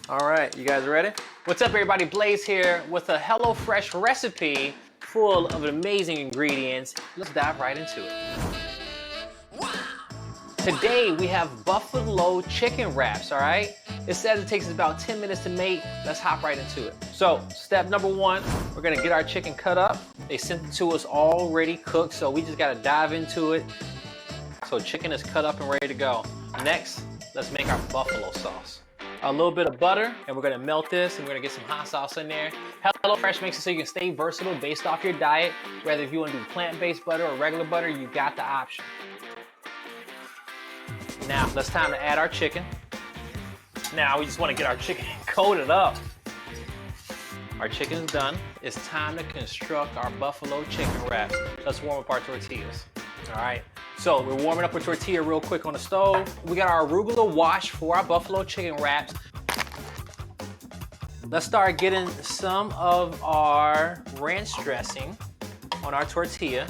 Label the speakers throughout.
Speaker 1: All right, you guys ready? What's up, everybody? Blaze here with a HelloFresh recipe full of amazing ingredients. Let's dive right into it. Today we have buffalo chicken wraps, all right? It says it takes us about 10 minutes to make. Let's hop right into it. So, step number one, we're gonna get our chicken cut up. They sent it to us already cooked, so we just gotta dive into it. So chicken is cut up and ready to go. Next, let's make our buffalo sauce. A little bit of butter, and we're gonna melt this, and we're gonna get some hot sauce in there. HelloFresh makes it so you can stay versatile based off your diet. Whether if you wanna do plant-based butter or regular butter, you got the option. Now, it's time to add our chicken. Now, we just wanna get our chicken coated up. Our chicken's done. It's time to construct our buffalo chicken wraps. Let's warm up our tortillas. All right, so we're warming up a tortilla real quick on the stove. We got our arugula wash for our buffalo chicken wraps. Let's start getting some of our ranch dressing on our tortilla.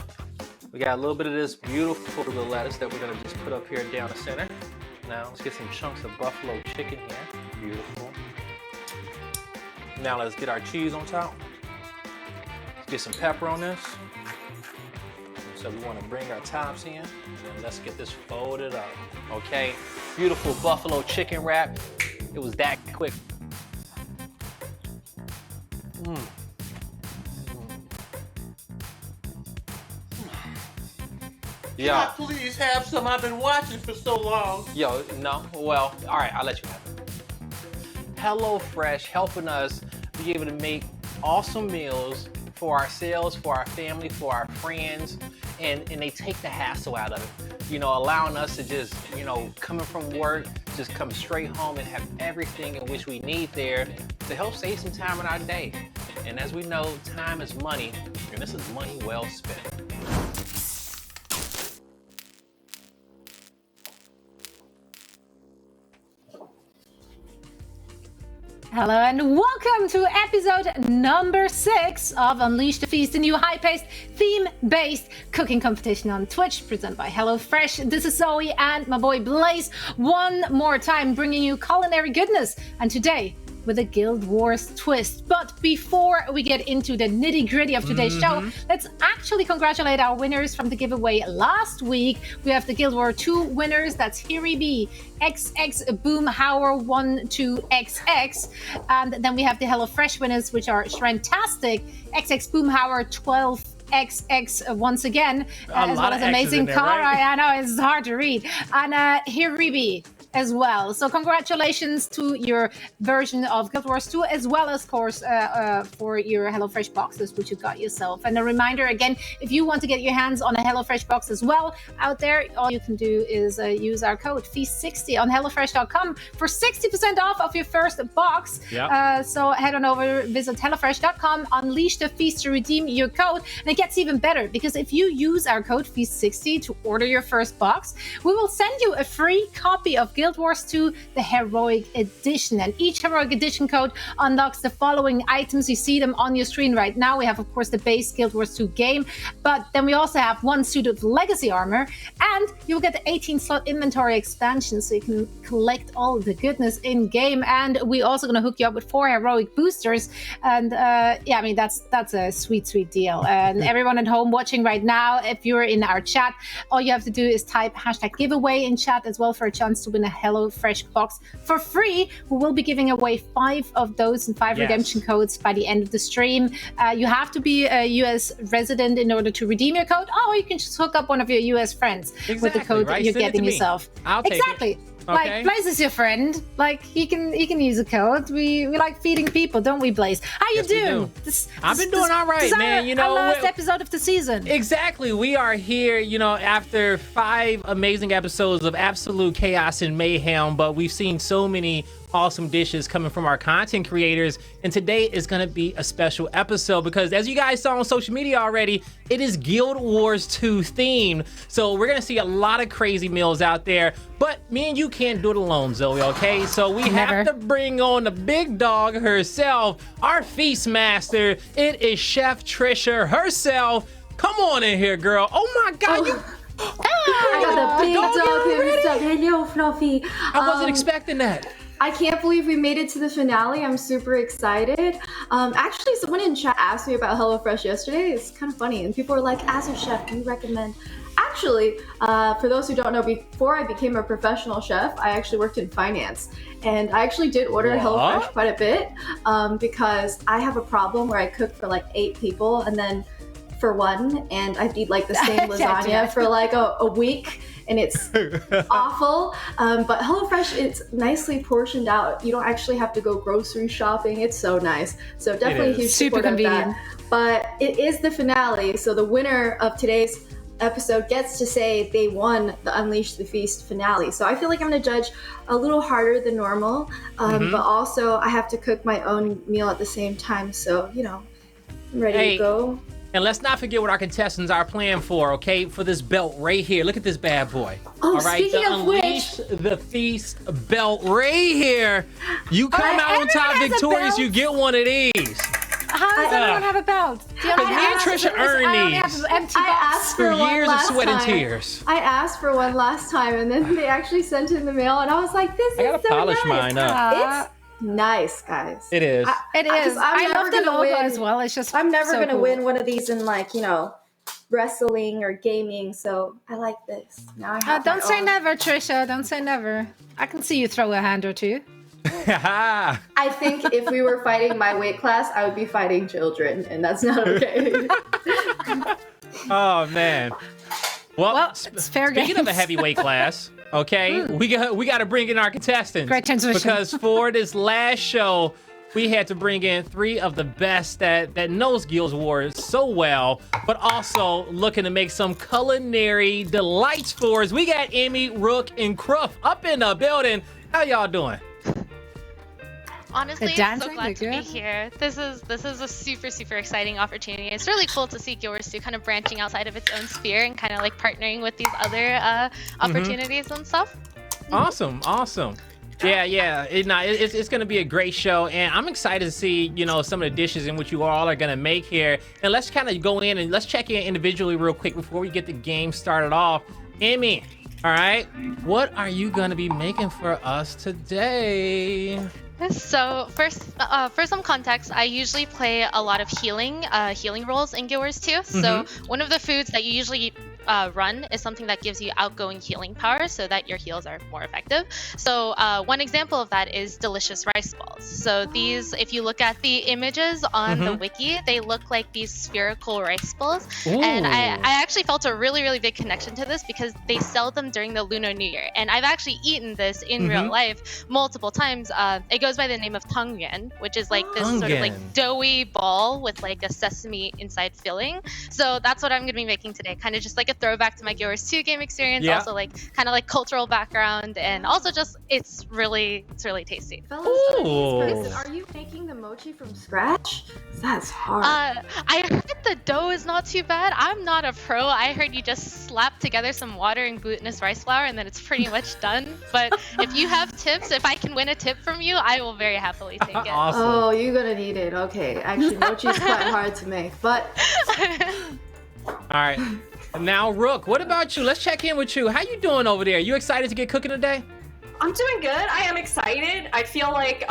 Speaker 1: We got a little bit of this beautiful arugula lettuce that we're gonna just put up here down the center. Now let's get some chunks of buffalo chicken here. Beautiful. Now let's get our cheese on top. Let's get some pepper on this. So we want to bring our tops in, and let's get this folded up. Okay, beautiful buffalo chicken wrap. It was that quick.
Speaker 2: Can I please have some? I've been watching for so long.
Speaker 1: Yo, no? Well, all right, I'll let you have it. HelloFresh helping us be able to make awesome meals for ourselves, for our family, for our friends, and they take the hassle out of it. You know, allowing us to just, you know, coming from work, just come straight home and have everything in which we need there to help save some time in our day. And as we know, time is money, and this is money well spent.
Speaker 3: Hello and welcome to episode number 6 of Unleash the Feast, a new high-paced, theme-based cooking competition on Twitch, presented by HelloFresh. This is Zoe and my boy Blaze, one more time bringing you culinary goodness, and today with a Guild Wars twist. But before we get into the nitty-gritty of today's show, let's actually congratulate our winners from the giveaway last week. We have the Guild Wars 2 winners, that's Hiribi, XX Boomhauer12XX, and then we have the HelloFresh winners, which are Shrentastic, XX Boomhauer 12XX once again, as well as Amazing Car. Right? I know, it's hard to read. And Hiribi as well. So congratulations to your version of Guild Wars 2, as well as, of course, for your HelloFresh boxes, which you got yourself. And a reminder again, if you want to get your hands on a HelloFresh box as well out there, all you can do is use our code FEAST60 on HelloFresh.com for 60% off of your first box. Yep. So head on over, visit HelloFresh.com, unleash the feast to redeem your code. And it gets even better, because if you use our code FEAST60 to order your first box, we will send you a free copy of Guild Wars 2, the Heroic Edition. And each Heroic Edition code unlocks the following items. You see them on your screen right now. We have, of course, the base Guild Wars 2 game, but then we also have 1 suit of Legacy armor, and you'll get the 18-slot inventory expansion, so you can collect all the goodness in-game. And we're also going to hook you up with 4 Heroic boosters. And yeah, I mean, that's a sweet, sweet deal. And everyone at home watching right now, if you're in our chat, all you have to do is type #giveaway in chat as well for a chance to win a HelloFresh box for free. We will be giving away 5 of those and 5 redemption codes by the end of the stream. You have to be a US resident in order to redeem your code, or you can just hook up one of your US friends with the code that you're getting yourself.
Speaker 1: I'll take it.
Speaker 3: Like, okay. Blaze is your friend. Like, he can use a code. We like feeding people, don't we, Blaze? How you doing?
Speaker 1: I've been doing all right, man. You know,
Speaker 3: our last episode of the season.
Speaker 1: Exactly. We are here, you know, after 5 amazing episodes of absolute chaos and mayhem, but we've seen so many awesome dishes coming from our content creators, and today is going to be a special episode because, as you guys saw on social media already, it is Guild Wars 2 themed. So we're going to see a lot of crazy meals out there, but me and you can't do it alone, Zoe, okay? So we have to bring on the big dog herself, our feast master. It is Chef Trisha herself. Come on in here, girl. Oh my God, you...
Speaker 4: I got the big dog here. Hello, Fluffy.
Speaker 1: I wasn't expecting that.
Speaker 4: I can't believe we made it to the finale. I'm super excited. Actually, someone in chat asked me about HelloFresh yesterday. It's kind of funny. And people were like, as a chef, do you recommend? Actually, for those who don't know, before I became a professional chef, I actually worked in finance. And I actually did order HelloFresh quite a bit because I have a problem where I cook for like 8 people and then for one, and I'd eat like the same lasagna for like a week. And it's awful. But HelloFresh, it's nicely portioned out. You don't actually have to go grocery shopping. It's so nice. So definitely a huge support of that. But it is the finale. So the winner of today's episode gets to say they won the Unleash the Feast finale. So I feel like I'm going to judge a little harder than normal. But also I have to cook my own meal at the same time. So, you know, I'm ready to go.
Speaker 1: And let's not forget what our contestants are playing for, okay? For this belt right here. Look at this bad boy.
Speaker 4: Oh,
Speaker 1: all right,
Speaker 4: speaking of
Speaker 1: Unleash the Feast belt right here. You come out on top victorious, you get one of these.
Speaker 3: How does everyone have a belt?
Speaker 1: Because me and Trisha earned these.
Speaker 4: I asked for
Speaker 1: years of sweat and tears.
Speaker 4: I asked for one last time, and then they actually sent it in the mail, and I was like, this is so nice. I gotta
Speaker 1: polish mine up.
Speaker 4: It's nice, guys.
Speaker 1: It is.
Speaker 3: It is. I love the logo as well. It's just
Speaker 4: I'm never
Speaker 3: so
Speaker 4: gonna
Speaker 3: cool.
Speaker 4: win one of these in, like, you know, wrestling or gaming, so I like this. Now I have
Speaker 3: don't say never, Trisha. Don't say never. I can see you throw a hand or two.
Speaker 4: I think if we were fighting my weight class, I would be fighting children, and that's not okay.
Speaker 1: Oh man. Well,
Speaker 3: it's fair
Speaker 1: speaking
Speaker 3: games.
Speaker 1: of a heavyweight class, okay, we got to bring in our contestants.
Speaker 3: Great transition.
Speaker 1: Because for this last show, we had to bring in 3 of the best that knows Guild Wars so well, but also looking to make some culinary delights for us. We got Emmy, Rook, and Cruff up in the building. How y'all doing?
Speaker 5: Honestly, I'm so glad to be here. This is a super exciting opportunity. It's really cool to see Guild Wars 2 kind of branching outside of its own sphere and kind of like partnering with these other opportunities and stuff.
Speaker 1: Awesome. Yeah. It's going to be a great show, and I'm excited to see, you know, some of the dishes in which you all are going to make here. And let's kind of go in and let's check in individually real quick before we get the game started off. Emmy, all right, what are you going to be making for us today?
Speaker 5: So first, for some context, I usually play a lot of healing roles in Guild Wars 2. So one of the foods that you usually run is something that gives you outgoing healing power so that your heals are more effective. So one example of that is delicious rice balls. So these, if you look at the images on the wiki, they look like these spherical rice balls. Ooh. And I actually felt a really big connection to this because they sell them during the Lunar New Year. And I've actually eaten this in real life multiple times. It goes by the name of tangyuan, which is like this sort of like doughy ball with like a sesame inside filling. So that's what I'm going to be making today. Kind of just like a throwback to my Guild Wars 2 game experience, also like kind of like cultural background, and also just it's really tasty.
Speaker 4: Fellas, are you making the mochi from scratch? That's hard.
Speaker 5: I heard the dough is not too bad. I'm not a pro. I heard you just slap together some water and glutinous rice flour and then it's pretty much done. But if you have tips, if I can win a tip from you, I will very happily take it.
Speaker 1: Awesome.
Speaker 4: Oh, you're gonna need it. Okay, actually mochi is quite hard to make, but
Speaker 1: all right. Now, Rook, what about you? Let's check in with you. How you doing over there? You excited to get cooking today?
Speaker 6: I'm doing good. I am excited. I feel like,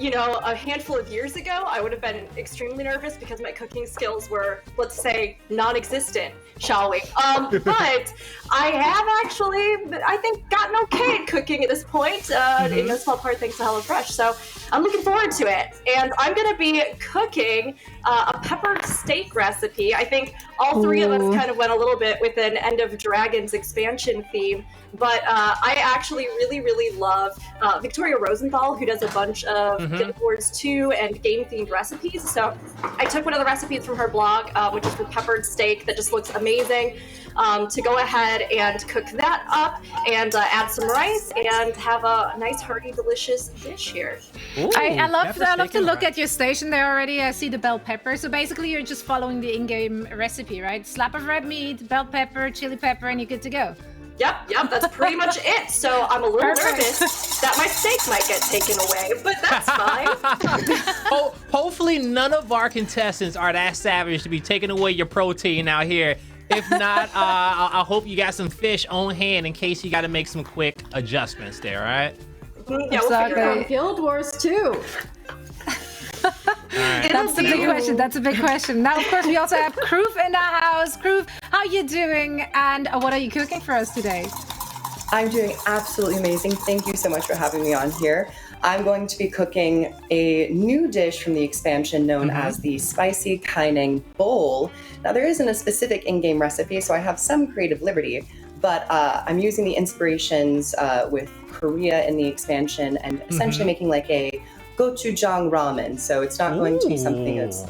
Speaker 6: you know, a handful of years ago, I would have been extremely nervous because my cooking skills were, let's say, non-existent, shall we? But I have actually, I think, gotten okay at cooking at this point, in no small part thanks to HelloFresh. So I'm looking forward to it. And I'm going to be cooking a peppered steak recipe. I think all 3 of us kind of went a little bit with an End of Dragons expansion theme. But I actually really love Victoria Rosenthal, who does a bunch of Guild Wars 2 and game-themed recipes. So I took one of the recipes from her blog, which is the peppered steak that just looks amazing, to go ahead and cook that up and add some rice and have a nice, hearty, delicious dish here.
Speaker 3: Ooh, I love to look at your station there already. I see the bell pepper. So basically you're just following the in-game recipe, right? Slap of red meat, bell pepper, chili pepper, and you're good to go.
Speaker 6: Yep, that's pretty much it. So I'm a little nervous that my steak might get taken away, but that's fine.
Speaker 1: Hopefully none of our contestants are that savage to be taking away your protein out here. If not, I hope you got some fish on hand in case you got to make some quick adjustments there, all right?
Speaker 6: Yeah, we'll figure it out.
Speaker 4: Guild Wars 2.
Speaker 1: Right.
Speaker 3: That's the big question. That's a big question. Now, of course, we also have Kroof in the house. Kroof, how you doing? And what are you cooking for us today?
Speaker 7: I'm doing absolutely amazing. Thank you so much for having me on here. I'm going to be cooking a new dish from the expansion known as the Spicy Kaining Bowl. Now, there isn't a specific in-game recipe, so I have some creative liberty, but I'm using the inspirations with Korea in the expansion and essentially making like a gochujang ramen. So it's not going to be something that's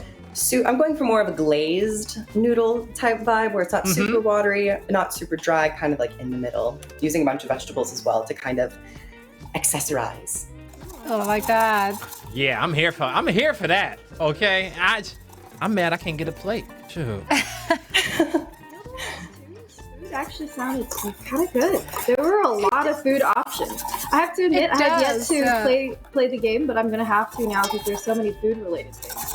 Speaker 7: I'm going for more of a glazed noodle type vibe where it's not super watery, not super dry, kind of like in the middle, using a bunch of vegetables as well to kind of accessorize.
Speaker 3: Oh, like that.
Speaker 1: Yeah, I'm here for that. Okay, I'm mad I can't get a plate. Shoot.
Speaker 4: It actually sounded kind of good. There were a lot of food options. I have to admit, I had yet to play the game, but I'm gonna have to now because there's so many food related things.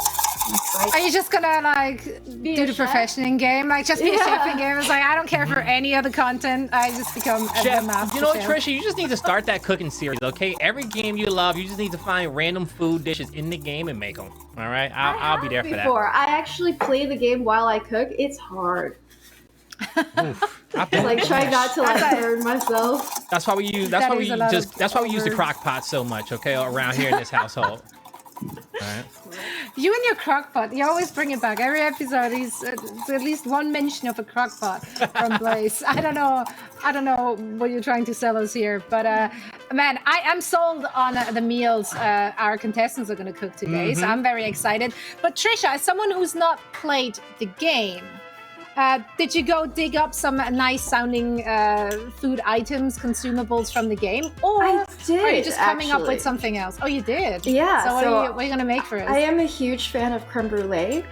Speaker 3: Are you just gonna like do the profession in game? Like just be a chef in game? It's like I don't care for any other content. I just become a
Speaker 1: Chef,
Speaker 3: master
Speaker 1: you know what,
Speaker 3: chef.
Speaker 1: Trisha? You just need to start that cooking series, okay? Every game you love, you just need to find random food dishes in the game and make them. All right, I'll be there for that.
Speaker 4: I actually play the game while I cook. It's hard.
Speaker 1: Oof.
Speaker 4: Like try not to like burn myself.
Speaker 1: That's why we use the crock pot so much, okay, around here in this household. All right.
Speaker 3: You and your crock pot, you always bring it back. Every episode is at least one mention of a crock pot from Blaze. I don't know what you're trying to sell us here, but man, I am sold on the meals our contestants are going to cook today, so I'm very excited. But Trisha, as someone who's not played the game, did you go dig up some nice sounding food items, consumables from the game? Or
Speaker 4: I did,
Speaker 3: are you just coming up
Speaker 4: actually.
Speaker 3: with something else? Oh, you did?
Speaker 4: Yeah.
Speaker 3: So what are you going to make for us?
Speaker 4: I am a huge fan of creme brulee.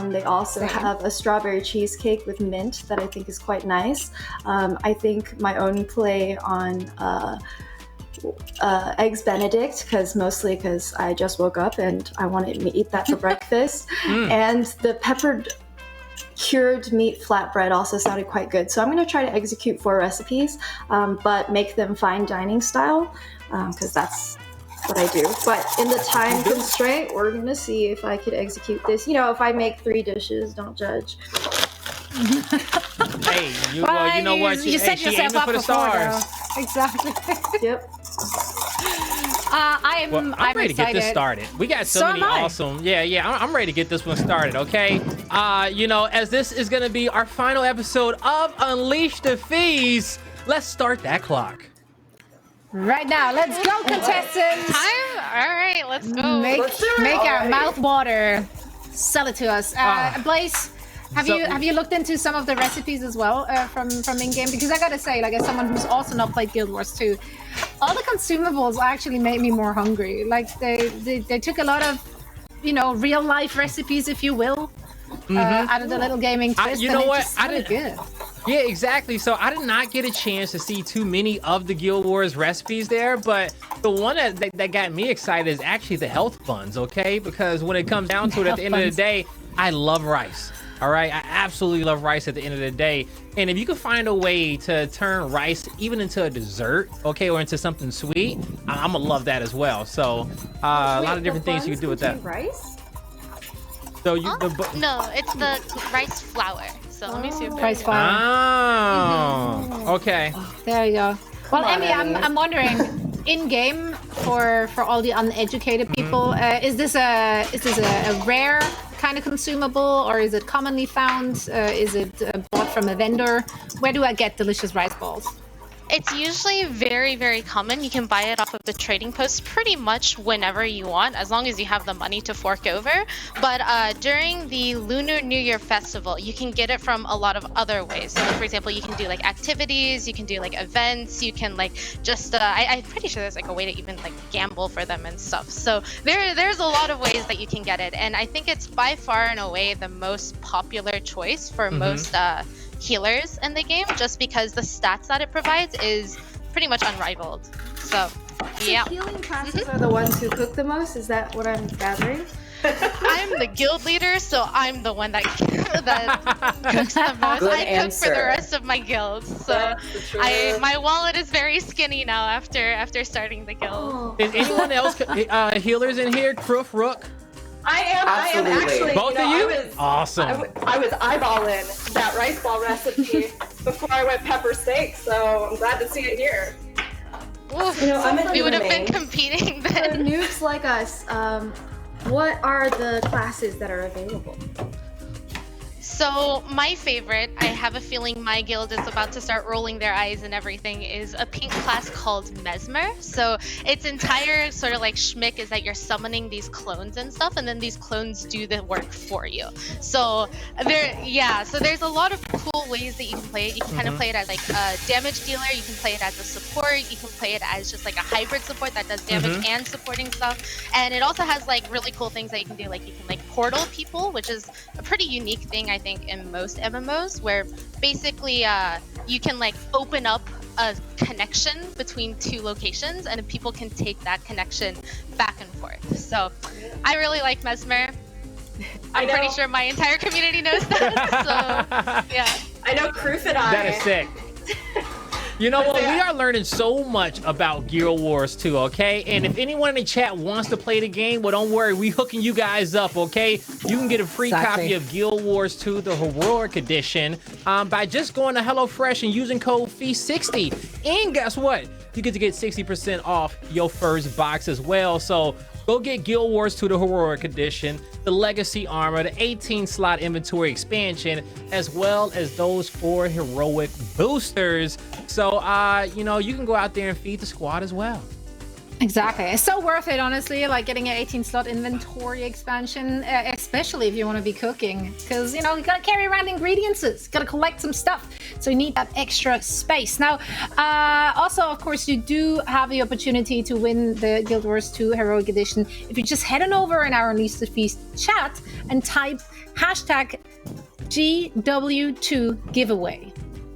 Speaker 4: They also have a strawberry cheesecake with mint that I think is quite nice. I think my own play on eggs Benedict, mostly because I just woke up and I wanted to eat that for breakfast. And the peppered cured meat flatbread also sounded quite good. So I'm going to try to execute 4 recipes, but make them fine dining style, because that's what I do. But in the time constraint, we're going to see if I could execute this. You know, if I make 3 dishes, don't judge.
Speaker 1: Hey, you know what?
Speaker 3: You set yourself up
Speaker 1: for the stars.
Speaker 3: Exactly.
Speaker 4: Yep.
Speaker 3: I'm
Speaker 1: ready to get this started. We got so many awesome. Yeah. I'm ready to get this one started. Okay. As this is gonna be our final episode of Unleash the Feast, let's start that clock.
Speaker 3: Right now, let's go, contestants.
Speaker 5: All right, let's go.
Speaker 3: Make our mouth water. Sell it to us, Blaze. Have you looked into some of the recipes as well from in-game? Because I gotta say, like as someone who's also not played Guild Wars 2, all the consumables actually made me more hungry. Like they took a lot of, real life recipes, if you will, out of the little gaming twist.
Speaker 1: You know what?
Speaker 3: I did good.
Speaker 1: Yeah, exactly. So I did not get a chance to see too many of the Guild Wars recipes there, but the one that got me excited is actually the health buns, okay? Because when it comes down to it, at the end of the day, I love rice. All right, I absolutely love rice at the end of the day. And if you can find a way to turn rice even into a dessert, okay, or into something sweet, I'm gonna love that as well. So a lot of different things you can do with that.
Speaker 4: Rice?
Speaker 1: So
Speaker 5: No, it's the rice flour. So let me see if
Speaker 3: Rice flour.
Speaker 1: Oh, okay.
Speaker 3: There you go. Well, Emmy, I'm wondering, in game for all the uneducated people, is this a rare kind of consumable, or is it commonly found? Is it bought from a vendor? Where do I get delicious rice balls?
Speaker 5: It's usually very, very common. You can buy it off of the trading post pretty much whenever you want, as long as you have the money to fork over. But during the Lunar New Year festival, you can get it from a lot of other ways. So, for example, you can do like activities, you can do like events, you can like just, I'm pretty sure there's like a way to even like gamble for them and stuff. So there's a lot of ways that you can get it. And I think it's by far and away the most popular choice for most healers in the game, just because the stats that it provides is pretty much unrivaled. So yeah.
Speaker 4: Healing classes are the ones who cook the most. Is that what I'm gathering?
Speaker 5: I'm the guild leader, so I'm the one that cooks the most.
Speaker 7: Good
Speaker 5: I cook for the
Speaker 7: answer.
Speaker 5: rest of my guilds, so
Speaker 6: That's the truth.
Speaker 5: my wallet is very skinny now after starting the guild.
Speaker 4: Oh.
Speaker 1: Is anyone else healers in here? Kroof, Rook?
Speaker 6: I am
Speaker 7: Absolutely.
Speaker 6: actually.
Speaker 1: Both of you?
Speaker 6: I was,
Speaker 1: Awesome.
Speaker 6: I was eyeballing that rice ball recipe before I went pepper steak, so I'm glad to see it here.
Speaker 5: Oof,
Speaker 7: You know, I'm in
Speaker 5: we would have been
Speaker 7: remain.
Speaker 5: competing
Speaker 4: For
Speaker 5: then.
Speaker 4: noobs like us, what are the classes that are available?
Speaker 5: So my favorite, I have a feeling my guild is about to start rolling their eyes and everything, is a pink class called Mesmer. So its entire sort of like schmick is that you're summoning these clones and stuff, and then these clones do the work for you. So there's a lot of cool ways that you can play it. You can kind of play it as like a damage dealer, you can play it as a support, you can play it as just like a hybrid support that does damage and supporting stuff. And it also has like really cool things that you can do, like you can like portal people, which is a pretty unique thing I think in most MMOs, where basically you can like open up a connection between two locations and people can take that connection back and forth. So I really like Mesmer. I'm pretty sure my entire community knows that. So yeah.
Speaker 6: I know Kroof and I.
Speaker 1: That is sick. You know what? We are learning so much about Guild Wars 2, okay? And if anyone in the chat wants to play the game, well, don't worry. We hooking you guys up, okay? You can get a free copy of Guild Wars 2, the Heroic Edition, by just going to HelloFresh and using code FEAST60. And guess what? You get to get 60% off your first box as well. So go get Guild Wars 2, the Heroic Edition, the Legacy Armor, the 18-slot inventory expansion, as well as those 4 heroic boosters. So, you know, you can go out there and feed the squad as well.
Speaker 3: Exactly. It's so worth it, honestly, like getting an 18-slot inventory expansion, especially if you want to be cooking. Because, you know, you got to carry around ingredients, got to collect some stuff. So you need that extra space. Now, also, of course, you do have the opportunity to win the Guild Wars 2 Heroic Edition if you just head on over in our Unleash the Feast chat and type hashtag GW2 giveaway.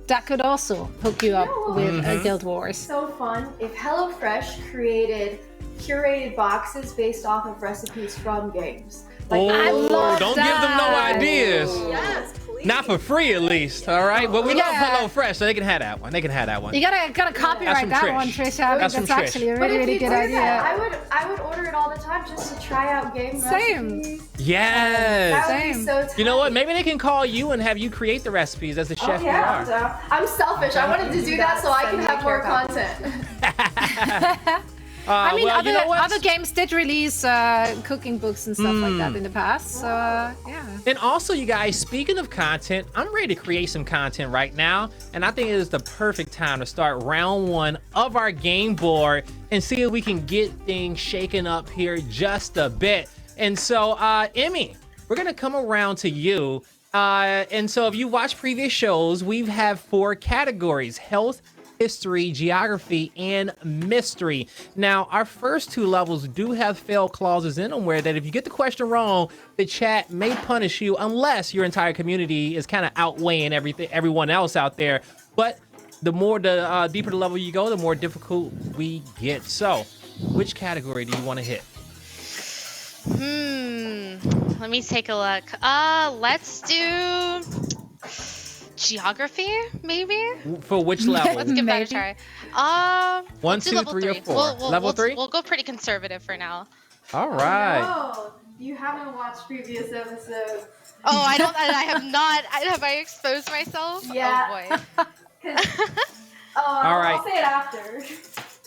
Speaker 3: That could also hook you up with Guild Wars.
Speaker 4: So fun if HelloFresh created curated boxes based off of recipes from games. Like,
Speaker 3: I love
Speaker 1: don't give them no
Speaker 3: that.
Speaker 1: ideas.
Speaker 6: Yes, please.
Speaker 1: Not for free, at least. All right, but we love
Speaker 3: Yeah.
Speaker 1: HelloFresh, so they can have that one. They can have that one.
Speaker 3: You gotta
Speaker 1: That's
Speaker 3: copyright
Speaker 1: from
Speaker 3: that
Speaker 1: Trish.
Speaker 3: one, Trisha. I
Speaker 1: That's
Speaker 3: think
Speaker 1: from
Speaker 3: that's
Speaker 1: Trish.
Speaker 3: actually a
Speaker 4: but
Speaker 3: really,
Speaker 4: if
Speaker 3: really
Speaker 4: you
Speaker 3: good
Speaker 4: do
Speaker 3: idea.
Speaker 4: that, I would order it all the time just to try out game
Speaker 3: Same.
Speaker 4: recipes.
Speaker 1: Yes.
Speaker 4: That would be
Speaker 3: Same.
Speaker 4: so tight.
Speaker 1: You know what? Maybe they can call you and have you create the recipes as the chef you
Speaker 4: yeah,
Speaker 1: are.
Speaker 4: so I'm selfish. I wanted to do that so I can have more content.
Speaker 3: I mean,
Speaker 1: well,
Speaker 3: other,
Speaker 1: you know what?
Speaker 3: other games did release cooking books and stuff like that in the past. So, yeah.
Speaker 1: And also, you guys, speaking of content, I'm ready to create some content right now. And I think it is the perfect time to start round 1 of our game board and see if we can get things shaken up here just a bit. And so, Emmy, we're going to come around to you. And so if you watch previous shows, we have 4 categories: health, history, geography, and mystery. Now, our first 2 levels do have fail clauses in them where that if you get the question wrong, the chat may punish you unless your entire community is kind of outweighing everyone else out there. But the deeper the level you go, the more difficult we get. So, which category do you want to hit?
Speaker 5: Let me take a look. Let's do geography, maybe?
Speaker 1: For which level?
Speaker 5: Let's give that a try.
Speaker 1: 1,
Speaker 5: let's do
Speaker 1: 2,
Speaker 5: level
Speaker 1: 3, or
Speaker 5: 3.
Speaker 1: 4. Level 3?
Speaker 5: We'll go pretty conservative for now.
Speaker 1: All right.
Speaker 4: Oh, you haven't watched previous episodes.
Speaker 5: Oh, I have not. Have I exposed myself?
Speaker 4: Yeah.
Speaker 5: Oh boy.
Speaker 1: All right.
Speaker 4: I'll say it after.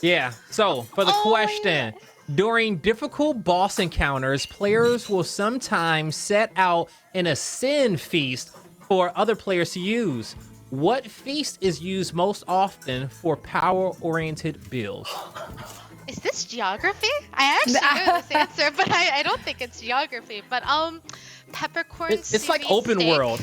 Speaker 1: Yeah, so for the question, during difficult boss encounters, players will sometimes set out an ascend feast for other players to use. What feast is used most often for power-oriented builds?
Speaker 5: Is this geography? I actually know this answer, but I don't think it's geography. But peppercorn.
Speaker 1: It's like
Speaker 5: sous vide
Speaker 1: open
Speaker 5: steak.
Speaker 1: world.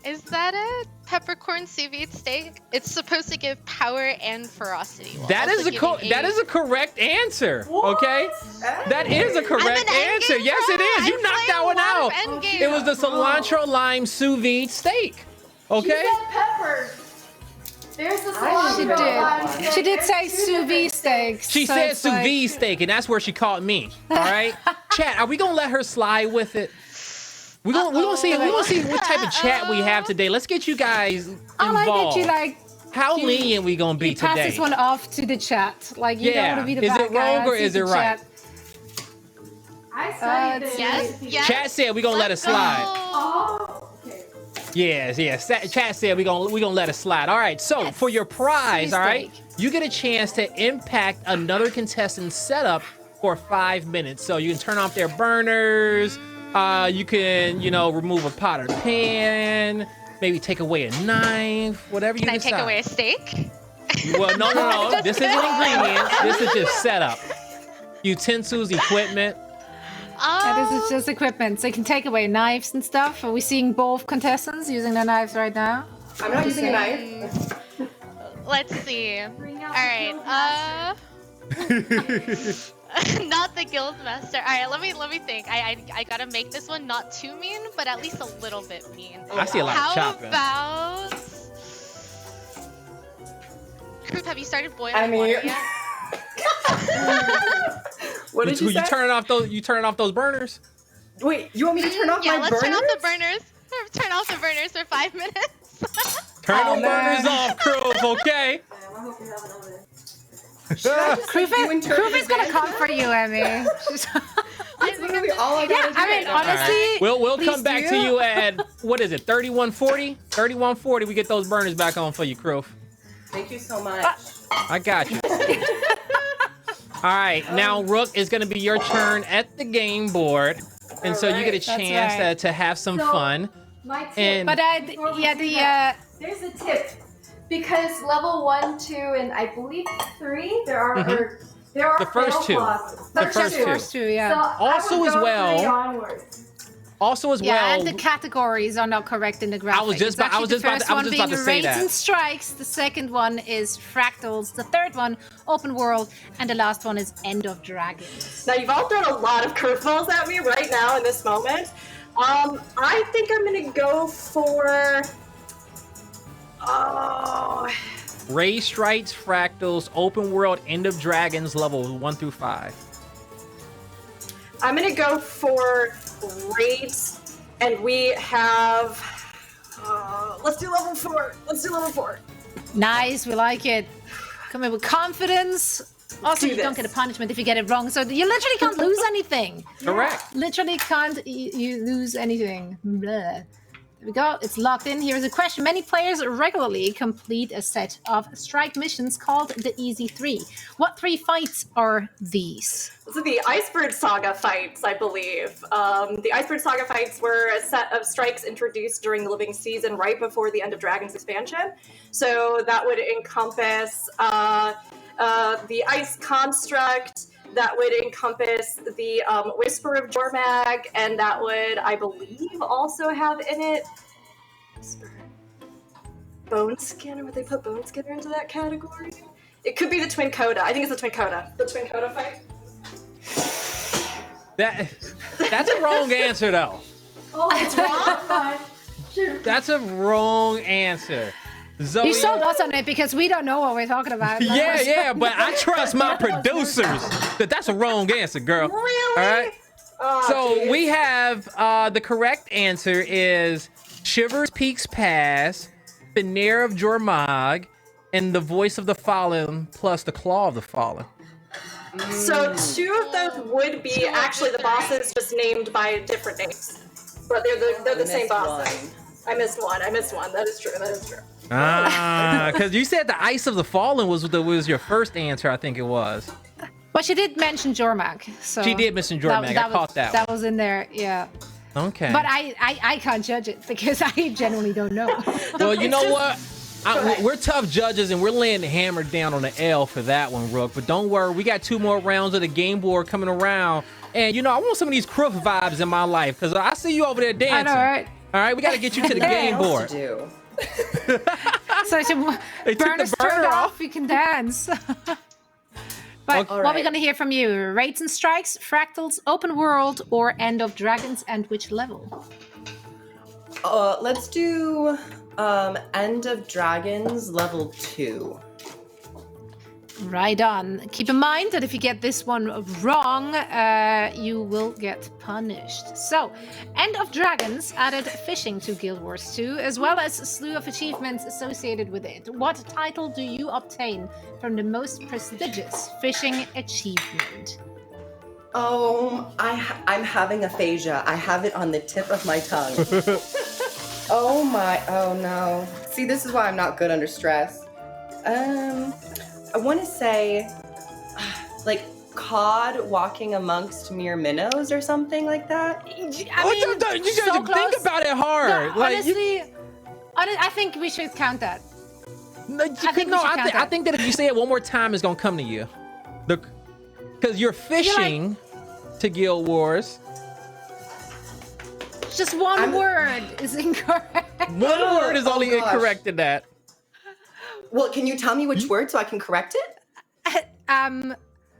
Speaker 5: Is that it? Peppercorn sous vide steak? It's supposed to give power and ferocity.
Speaker 1: That is a correct answer. Okay, that is a correct answer. Yes, it is. You knocked that one out. It was the cilantro lime sous vide steak. Okay.
Speaker 4: She said pepper. There's the
Speaker 3: She
Speaker 4: salami.
Speaker 3: did. She did say sous vide steak.
Speaker 1: She
Speaker 3: so
Speaker 1: said
Speaker 3: it's
Speaker 1: sous
Speaker 3: like-
Speaker 1: vide steak, and that's where she caught me. All right, chat. Are we gonna let her slide with it? We're gonna see what type of chat we have today. Let's get you guys involved.
Speaker 3: I like that you like.
Speaker 1: How lenient we gonna be
Speaker 3: You pass
Speaker 1: today?
Speaker 3: this one off to the chat. Like you don't
Speaker 1: Yeah.
Speaker 3: want to be the
Speaker 1: Is
Speaker 3: bad
Speaker 1: it
Speaker 3: guy.
Speaker 1: wrong or
Speaker 3: It's
Speaker 1: is
Speaker 3: the
Speaker 1: it right?
Speaker 3: chat.
Speaker 4: I studied this.
Speaker 5: Yes.
Speaker 1: Chat said we're gonna let it slide.
Speaker 4: Oh, okay.
Speaker 1: Yes. Chat said we're gonna let it slide. All right. So
Speaker 3: Yes.
Speaker 1: for your prize, all right,
Speaker 3: Mistake.
Speaker 1: you get a chance to impact another contestant's setup for 5 minutes. So you can turn off their burners. You can, remove a pot or pan. Maybe take away a knife. Whatever you
Speaker 5: Can I
Speaker 1: decide.
Speaker 5: take away a steak?
Speaker 1: Well, no. This isn't ingredients. This is just setup. Utensils, equipment.
Speaker 3: Yeah, this is just equipment. So you can take away knives and stuff. Are we seeing both contestants using their knives right now?
Speaker 7: I'm not using a knife.
Speaker 5: Let's see. All right. Not the guild master. All right, let me think. I gotta make this one not too mean, but at least a little bit mean.
Speaker 1: I see a lot of
Speaker 5: How
Speaker 1: chopping.
Speaker 5: about? Krup, have you started boiling
Speaker 7: I mean-
Speaker 5: water yet?
Speaker 7: What did you say?
Speaker 1: You turning off those burners?
Speaker 7: Wait, you want me to turn off
Speaker 5: Yeah,
Speaker 7: my
Speaker 5: let's
Speaker 7: burners?
Speaker 5: turn off the burners. Turn off the burners for 5 minutes.
Speaker 1: Turn
Speaker 7: Oh,
Speaker 1: them
Speaker 7: man.
Speaker 1: burners off, crew. Okay.
Speaker 4: I hope you have another.
Speaker 3: Kruf is gonna come for you, Emmy.
Speaker 7: That's literally all I gotta do.
Speaker 3: I mean,
Speaker 7: right now.
Speaker 3: honestly,
Speaker 1: We'll
Speaker 3: please
Speaker 1: come back
Speaker 3: do.
Speaker 1: to you at what is it? 3140. 3140. We get those burners back on for you, crew.
Speaker 7: Thank you so much.
Speaker 1: I got you. All right, now Rook is going to be your turn at the game board, and so you get a
Speaker 3: That's
Speaker 1: chance
Speaker 3: right.
Speaker 1: to have some
Speaker 4: So-
Speaker 1: fun.
Speaker 4: My tip.
Speaker 1: And
Speaker 3: But
Speaker 4: Before we
Speaker 3: yeah,
Speaker 4: do
Speaker 3: the
Speaker 4: that, there's a tip because level 1, 2, and I believe 3 there are there are
Speaker 1: The first
Speaker 4: fail
Speaker 1: two.
Speaker 4: clauses.
Speaker 1: The first two.
Speaker 3: first two,
Speaker 4: So
Speaker 3: yeah.
Speaker 4: I
Speaker 1: Also
Speaker 4: would
Speaker 1: as
Speaker 4: go
Speaker 1: well-
Speaker 4: 3 onwards.
Speaker 1: Also, as
Speaker 3: Yeah,
Speaker 1: well,
Speaker 3: and the categories are not correct in the graphic.
Speaker 1: I was just
Speaker 3: It's actually
Speaker 1: about- I was just about
Speaker 3: the
Speaker 1: to
Speaker 3: first one
Speaker 1: say
Speaker 3: being
Speaker 1: that.
Speaker 3: raids and strikes. The second one is fractals. The third one, open world, and the last one is end of dragons.
Speaker 6: Now you've all thrown a lot of curveballs at me right now in this moment. I think I'm gonna go for. Oh,
Speaker 1: Ray Strikes, Fractals, Open World, End of Dragons, levels 1 through 5.
Speaker 6: I'm gonna go for raids, and we have. Let's do level 4. Let's do level 4.
Speaker 3: Nice, we like it. Come in with confidence. Also,
Speaker 6: Do
Speaker 3: you don't
Speaker 6: this.
Speaker 3: get a punishment if you get it wrong, so you literally can't lose anything.
Speaker 1: Correct.
Speaker 3: Literally can't you lose anything. Blah. There we go. It's locked in. Here's a question. Many players regularly complete a set of strike missions called the Easy 3. What 3 fights are these?
Speaker 6: These are the Icebird Saga fights, I believe. The Icebird Saga fights were a set of strikes introduced during the Living Season right before the End of Dragons expansion. So that would encompass the Ice Construct, that would encompass the Whisper of Jormag, and that would, I believe, also have in it Bone Skinner. Would they put Bone Skinner into that category? It could be the Twin Coda. I think it's the Twin Coda. The Twin Coda fight.
Speaker 1: That's a wrong answer, though.
Speaker 4: Oh, it's wrong. Shoot.
Speaker 1: That's a wrong answer. Zoe,
Speaker 3: You sold us on it because we don't know what we're talking about.
Speaker 1: yeah, but I trust my producers that's a wrong answer, girl.
Speaker 6: Really?
Speaker 1: All right.
Speaker 6: Oh,
Speaker 1: So
Speaker 6: geez.
Speaker 1: we have the correct answer is Shivers Peaks Pass, Veneer of Jormag, and the Voice of the Fallen plus the Claw of the Fallen.
Speaker 6: So 2 of those would be actually the bosses just named by different names. But they're the same
Speaker 7: Missed
Speaker 6: bosses.
Speaker 7: one.
Speaker 6: I missed one. That is true.
Speaker 1: Because you said the Ice of the Fallen was your first answer, I think it was.
Speaker 3: But she did mention Jormag. So
Speaker 1: She did mention Jormag. I caught that
Speaker 3: That was in there, yeah.
Speaker 1: Okay.
Speaker 3: But I can't judge it because I genuinely don't know.
Speaker 1: Well, you know what? We're tough judges, and we're laying the hammer down on the L for that one, Rook. But don't worry, we got 2 more rounds of the game board coming around. And, I want some of these Crook vibes in my life, because I see you over there dancing.
Speaker 3: I know, right?
Speaker 1: All right, we got to get you to the game
Speaker 7: What
Speaker 1: board.
Speaker 7: else to do?
Speaker 3: So I said,
Speaker 1: They took the
Speaker 3: burners
Speaker 1: burner
Speaker 3: turned
Speaker 1: off.
Speaker 3: off, you can dance. But
Speaker 7: All
Speaker 3: what are we
Speaker 7: right.
Speaker 3: going to hear from you? Raids and strikes, fractals, open world, or end of dragons, and which level?
Speaker 7: Let's do End of Dragons level 2.
Speaker 3: Right on. Keep in mind that if you get this one wrong, you will get punished. So, End of Dragons added fishing to Guild Wars 2, as well as a slew of achievements associated with it. What title do you obtain from the most prestigious fishing achievement?
Speaker 7: Oh, I'm having aphasia. I have it on the tip of my tongue. Oh no. See, this is why I'm not good under stress. I want to say, like, cod walking amongst mere minnows or something like that.
Speaker 1: I mean, you so think about it hard.
Speaker 3: No,
Speaker 1: like,
Speaker 3: honestly, I think we should count that.
Speaker 1: I think that if you say it one more time, it's gonna come to you. Because you're fishing to Guild Wars.
Speaker 3: Just one word is incorrect.
Speaker 1: One word is only incorrect in that.
Speaker 7: Well, can you tell me which word so I can correct it?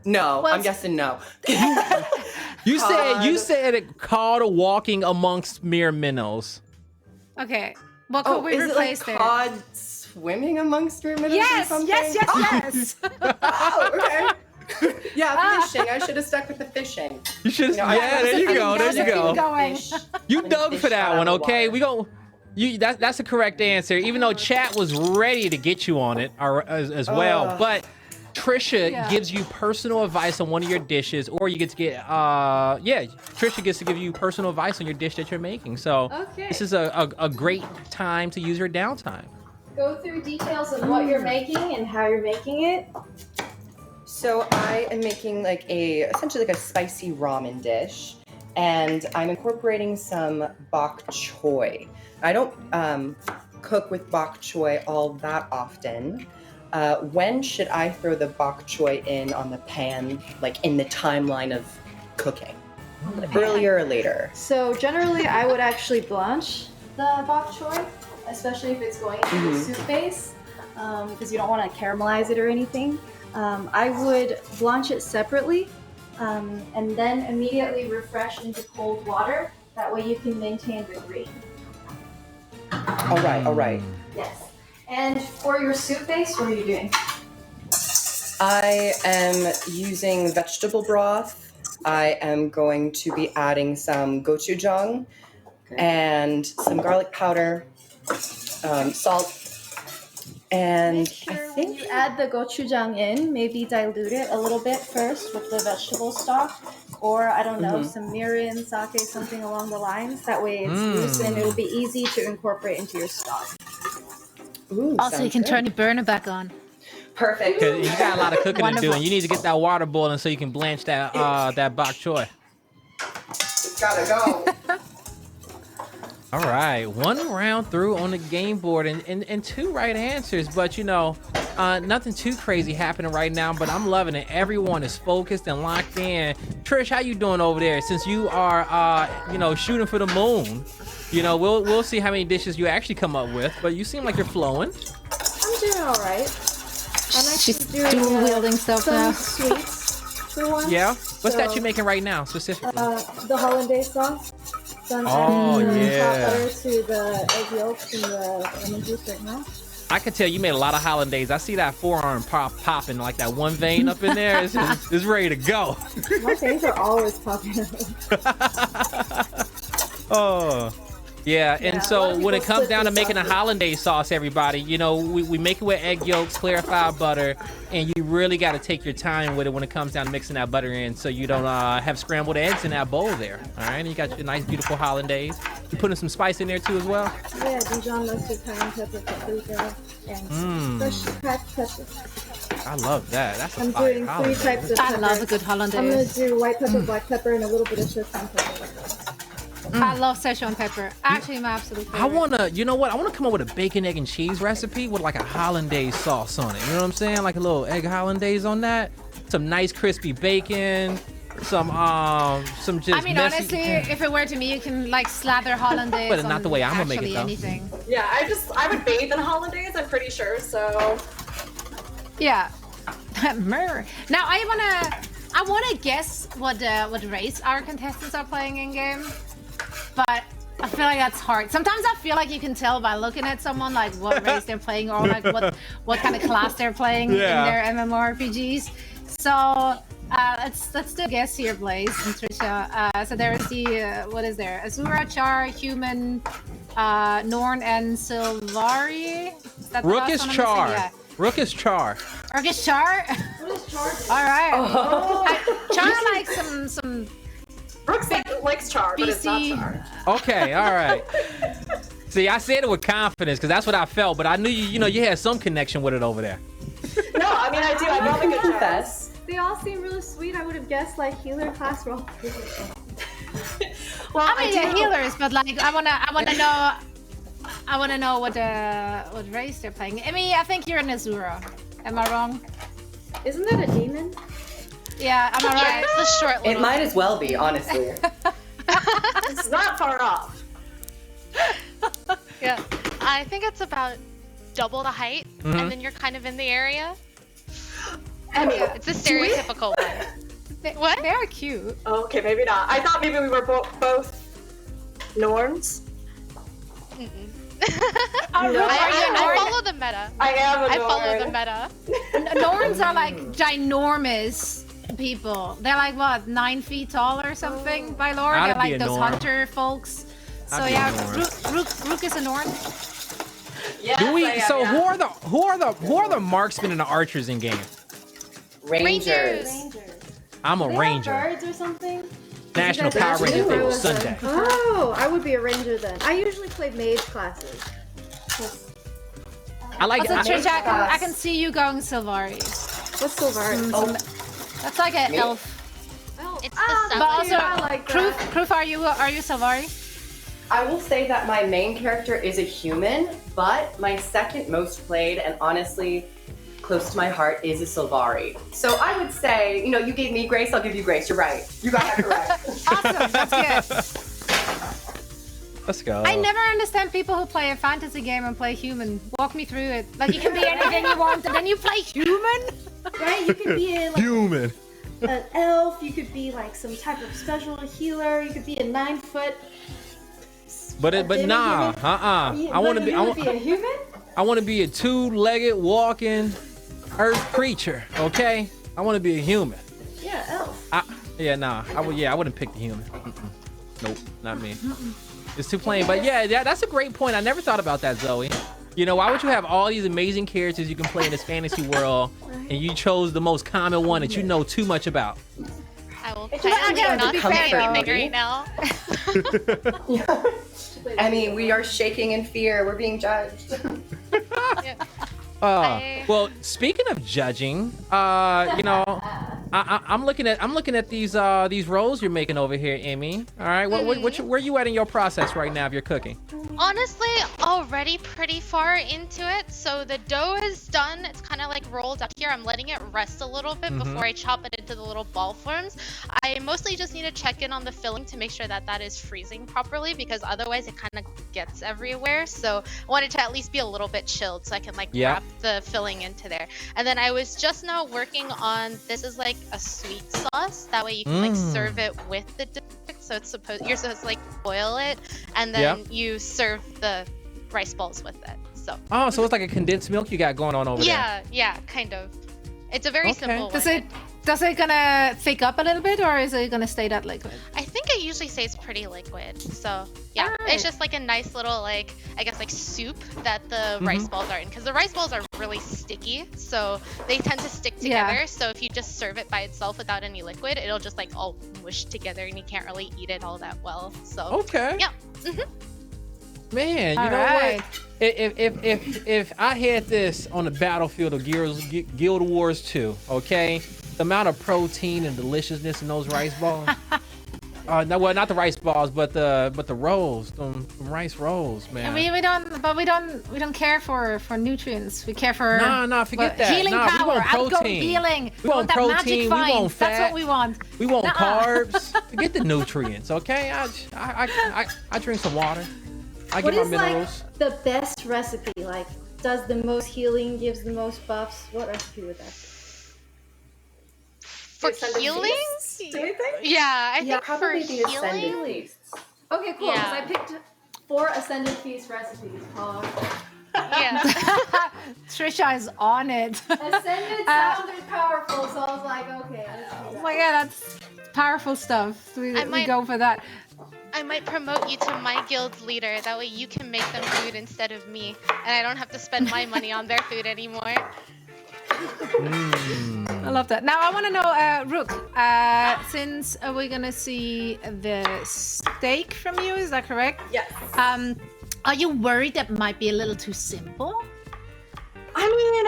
Speaker 7: No, I'm guessing no.
Speaker 1: You said it called walking amongst mere minnows.
Speaker 3: Okay. What could we replace there?
Speaker 7: Cod swimming amongst mere minnows or something?
Speaker 3: Yes.
Speaker 7: Oh, okay. Yeah, fishing. I should have stuck with the fishing.
Speaker 1: You should. There you go.
Speaker 3: Going.
Speaker 1: You dug for that one, okay? We go. That's the correct answer. Even though chat was ready to get you on it as well, but Trisha gives you personal advice on one of your dishes, or you get to get Trisha gets to give you personal advice on your dish that you're making. So this is a great time to use your downtime.
Speaker 4: Go through details of what you're making and how you're making it.
Speaker 7: So I am making essentially like a spicy ramen dish, and I'm incorporating some bok choy. I don't cook with bok choy all that often. When should I throw the bok choy in on the pan, like in the timeline of cooking? Earlier or later?
Speaker 4: So generally, I would actually blanch the bok choy, especially if it's going into the soup base, because you don't want to caramelize it or anything. I would blanch it separately, and then immediately refresh into cold water. That way you can maintain the green.
Speaker 7: All right.
Speaker 4: Yes. And for your soup base, what are you doing?
Speaker 7: I am using vegetable broth. I am going to be adding some gochujang and some garlic powder, salt, and I think
Speaker 4: you add the gochujang in, maybe dilute it a little bit first with the vegetable stock, or I don't know, some mirin, sake, something along the lines. That way it's loose and it'll be easy to incorporate into your stock.
Speaker 7: Ooh,
Speaker 3: also, you can turn your burner back on.
Speaker 7: Perfect.
Speaker 1: You got a lot of cooking to do, and you need to get that water boiling so you can blanch that bok choy.
Speaker 7: It's gotta go.
Speaker 1: All right, one round through on the game board and two right answers, but nothing too crazy happening right now, but I'm loving it. Everyone is focused and locked in. Trish, how you doing over there? Since you are, shooting for the moon, we'll see how many dishes you actually come up with, but you seem like you're flowing.
Speaker 4: I'm doing all right. I'm actually doing
Speaker 3: dual-wielding stuff
Speaker 4: some
Speaker 3: now.
Speaker 4: sweets for once.
Speaker 1: Yeah? What's that you're making right now, specifically?
Speaker 4: The hollandaise sauce. So I'm adding hot butter to the egg yolks and the lemon juice right now.
Speaker 1: I can tell you made a lot of hollandaise. I see that forearm popping, like that one vein up in there. It's ready to go.
Speaker 4: My veins are always popping.
Speaker 1: Oh. Yeah, and so when it comes down to making a hollandaise sauce, everybody, we make it with egg yolks, clarified butter, and you really got to take your time with it when it comes down to mixing that butter in so you don't have scrambled eggs in that bowl there. All right, and you got your nice, beautiful hollandaise. You putting some spice in there too as well?
Speaker 4: Yeah, Dijon mustard, cayenne pepper, paprika, and fresh cracked pepper.
Speaker 1: I love that. That's a
Speaker 4: I'm
Speaker 1: fire
Speaker 4: doing
Speaker 1: hollandaise.
Speaker 4: 3 types of pepper.
Speaker 3: I love a good hollandaise.
Speaker 4: I'm going to do white pepper, black pepper, and a little bit of Szechuan pepper.
Speaker 3: I love Szechuan pepper. Actually, my absolute favorite.
Speaker 1: I want to come up with a bacon, egg, and cheese recipe with like a hollandaise sauce on it. You know what I'm saying? Like a little egg hollandaise on that. Some nice crispy bacon. Some just.
Speaker 3: I mean,
Speaker 1: messy,
Speaker 3: honestly, if it were to me, you can like slather hollandaise.
Speaker 1: But not the way I'm gonna make it,
Speaker 3: actually
Speaker 1: though.
Speaker 3: Anything.
Speaker 6: Yeah, I would bathe in hollandaise, I'm pretty sure, so.
Speaker 3: Yeah. Now I wanna guess what race our contestants are playing in game, but I feel like that's hard. Sometimes I feel like you can tell by looking at someone like what race they're playing or like what kind of class they're playing in their MMORPGs. So let's do a guess here, Blaze and Trisha. So there is the what is there? Azura, Char, Human, Norn, and Sylvari.
Speaker 1: Rook is Char. Yeah. Rook is Char.
Speaker 3: Rook is Char.
Speaker 4: What is Char?
Speaker 3: All right. Oh. Char likes some.
Speaker 6: Brooks likes Char, but it's not Char.
Speaker 1: Okay, all right. See, I said it with confidence because that's what I felt, but I knew you had some connection with it over there.
Speaker 6: No, I mean I do. I love a good
Speaker 7: confess.
Speaker 4: They all seem really sweet. I would have guessed like healer class role.
Speaker 6: Well,
Speaker 3: I mean, they're healers, but like I wanna know what race they're playing. I mean, I think you're an Azura. Am I wrong?
Speaker 4: Isn't that a demon?
Speaker 3: Yeah, am I right?
Speaker 5: Yeah, it's the short.
Speaker 7: It might as well be, honestly.
Speaker 6: It's not far off.
Speaker 5: Yeah, I think it's about double the height, and then you're kind of in the area.
Speaker 6: I mean,
Speaker 5: It's a stereotypical one. What?
Speaker 3: They're cute.
Speaker 6: okay, maybe not. I thought maybe we were both Norns.
Speaker 5: I follow the meta.
Speaker 6: I am a Norn.
Speaker 5: I follow the meta.
Speaker 3: Norns are like ginormous people. They're like what, 9 feet tall or something by lore.
Speaker 1: I'd
Speaker 3: They're
Speaker 1: be
Speaker 3: like
Speaker 1: a
Speaker 3: those
Speaker 1: Norn.
Speaker 3: hunter folks. So
Speaker 1: I'd be a
Speaker 3: yeah,
Speaker 1: Norn.
Speaker 3: Rook is a Norn.
Speaker 6: Yes,
Speaker 1: Do we?
Speaker 6: I am,
Speaker 1: So
Speaker 6: yeah.
Speaker 1: who are the marksmen and the archers in game?
Speaker 7: Rangers.
Speaker 1: I'm a
Speaker 4: They have
Speaker 1: ranger.
Speaker 4: birds or something?
Speaker 1: National
Speaker 7: That's
Speaker 1: Power Ranger
Speaker 7: true.
Speaker 1: Day was Sunday.
Speaker 4: Oh, I would be a ranger then. I usually play mage classes.
Speaker 1: I like.
Speaker 3: Also,
Speaker 1: I,
Speaker 3: Trisha, I can see you going Sylvari.
Speaker 4: What's Sylvari?
Speaker 3: That's like an
Speaker 7: Me?
Speaker 3: elf.
Speaker 4: Oh,
Speaker 5: It's the
Speaker 3: But also,
Speaker 4: I like that.
Speaker 3: Kroof, are you Sylvari?
Speaker 7: I will say that my main character is a human, but my second most played and honestly close to my heart is a Sylvari. So I would say, you gave me grace, I'll give you grace. You're right. You got that correct.
Speaker 3: Awesome, that's good.
Speaker 1: let's go.
Speaker 3: I never understand people who play a fantasy game and play human. Walk me through it. Like, you can be anything you want, and then you play human?
Speaker 4: Right? You could be like
Speaker 1: Human.
Speaker 4: an elf, you could be like some type of special healer, you could be a 9-foot.
Speaker 1: But nah, I want to be.
Speaker 4: a human?
Speaker 1: I want to be a 2-legged walking earth creature. Okay. I want to be a human.
Speaker 4: Yeah, elf.
Speaker 1: I wouldn't pick the human. Nope, not me. It's too plain. But yeah, that's a great point. I never thought about that, Zoe. Why would you have all these amazing characters you can play in this fantasy world, and you chose the most common one that you know too much about?
Speaker 5: I will
Speaker 3: I gotta
Speaker 5: not
Speaker 3: be
Speaker 5: say
Speaker 3: fair,
Speaker 5: anything right now.
Speaker 7: I mean, we are shaking in fear. We're being judged.
Speaker 1: Well, speaking of judging, I'm looking at these rolls you're making over here, Emmy. All right, where you at in your process right now of your cooking?
Speaker 5: Honestly, already pretty far into it. So the dough is done. It's kind of like rolled up here. I'm letting it rest a little bit before I chop it into the little ball forms. I mostly just need to check in on the filling to make sure that that is freezing properly, because otherwise it kind of gets everywhere. So I wanted to at least be a little bit chilled so I can wrap the filling into there. And then I was just now working on, this is like a sweet sauce. That way you can serve it with the dip. So you're supposed to boil it, and then you serve the rice balls with it. So
Speaker 1: so it's like a condensed milk you got going on over there.
Speaker 5: Yeah, kind of. It's a very simple one.
Speaker 3: Does it gonna thick up a little bit, or is it gonna stay that liquid?
Speaker 5: I think it usually stays pretty liquid. So yeah, it's just like a nice little soup that the rice balls are in, because the rice balls are really sticky, so they tend to stick together.
Speaker 3: Yeah.
Speaker 5: So if you just serve it by itself without any liquid, it'll just all mush together, and you can't really eat it all that well. So
Speaker 1: Okay.
Speaker 5: yeah.
Speaker 1: Man, you know what? If I had this on the battlefield of Guild Wars 2, okay, the amount of protein and deliciousness in those rice balls. No, well, not the rice balls, but the rolls, them rice rolls, man.
Speaker 3: We don't care for nutrients. We care for
Speaker 1: forget that.
Speaker 3: Healing
Speaker 1: We
Speaker 3: power,
Speaker 1: want protein.
Speaker 3: outgoing healing.
Speaker 1: We want
Speaker 3: that
Speaker 1: protein.
Speaker 3: magic
Speaker 1: We
Speaker 3: vine.
Speaker 1: want fat.
Speaker 3: That's what we want.
Speaker 1: We want carbs. Forget the nutrients, okay? I drink some water. I
Speaker 4: What
Speaker 1: get
Speaker 4: is
Speaker 1: my minerals.
Speaker 4: the best recipe? Does the most healing gives the most buffs? What recipe would that be?
Speaker 5: For
Speaker 6: Ascendant
Speaker 5: healing?
Speaker 6: beasts, do you think?
Speaker 5: Yeah, I think for
Speaker 7: probably the ascending
Speaker 5: healing.
Speaker 7: beasts.
Speaker 4: Okay, cool. Because
Speaker 5: Yeah.
Speaker 4: I picked 4 Ascended Feast recipes.
Speaker 5: Yeah.
Speaker 3: Trisha is on it.
Speaker 4: Ascended sounded powerful, so I was like, okay. Let's do
Speaker 3: Oh
Speaker 4: that.
Speaker 3: my god, that's powerful stuff. We
Speaker 5: might-
Speaker 3: go for that.
Speaker 5: I might promote you to my guild leader. That way you can make them food instead of me, and I don't have to spend my money on their food anymore.
Speaker 3: I love that. Now I want to know, Rook, since we're gonna see the steak from you, is that correct?
Speaker 6: Yes.
Speaker 3: Are you worried that might be a little too simple?
Speaker 6: I mean,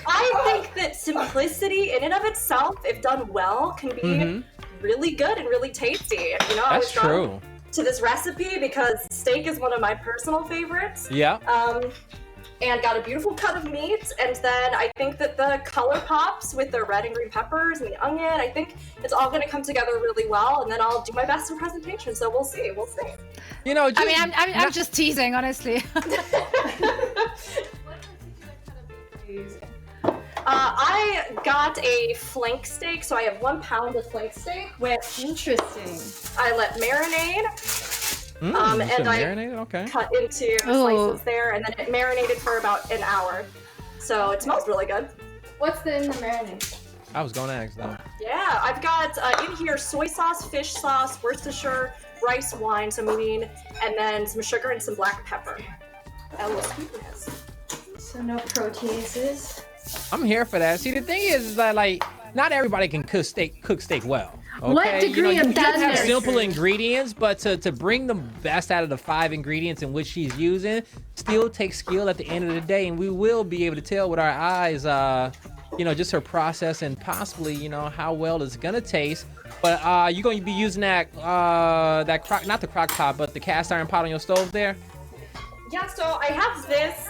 Speaker 6: I think that simplicity in and of itself, if done well, can be really good and really tasty. And, you know, I was
Speaker 1: That's
Speaker 6: drawn
Speaker 1: true.
Speaker 6: to this recipe because steak is one of my personal favorites.
Speaker 1: Yeah.
Speaker 6: And got a beautiful cut of meat, and then I think that the color pops with the red and green peppers and the onion. I think it's all going to come together really well, and then I'll do my best in presentation. So we'll see. We'll see.
Speaker 1: You know,
Speaker 3: I mean, I'm just teasing, honestly.
Speaker 6: I got a flank steak, so I have 1 pound of flank steak, which
Speaker 4: Interesting.
Speaker 6: I let marinate. And I
Speaker 1: marinade? Okay.
Speaker 6: cut into slices there, and then it marinated for about an hour. So it smells really good.
Speaker 4: What's in the marinade?
Speaker 1: I was gonna ask though.
Speaker 6: Yeah, I've got in here soy sauce, fish sauce, Worcestershire, rice wine, so meaning, and then some sugar and some black pepper. And a little sweetness.
Speaker 4: So no proteases.
Speaker 1: I'm here for that. See, the thing is that like not everybody can cook steak well. Okay?
Speaker 4: What degree
Speaker 1: you
Speaker 4: of
Speaker 1: can have
Speaker 4: deadness?
Speaker 1: simple ingredients, but to bring the best out of the 5 ingredients in which she's using still takes skill at the end of the day, and we will be able to tell with our eyes, just her process and possibly, how well it's gonna taste. But you're going to be using that not the crock pot, but the cast iron pot on your stove there.
Speaker 6: Yeah, so I have this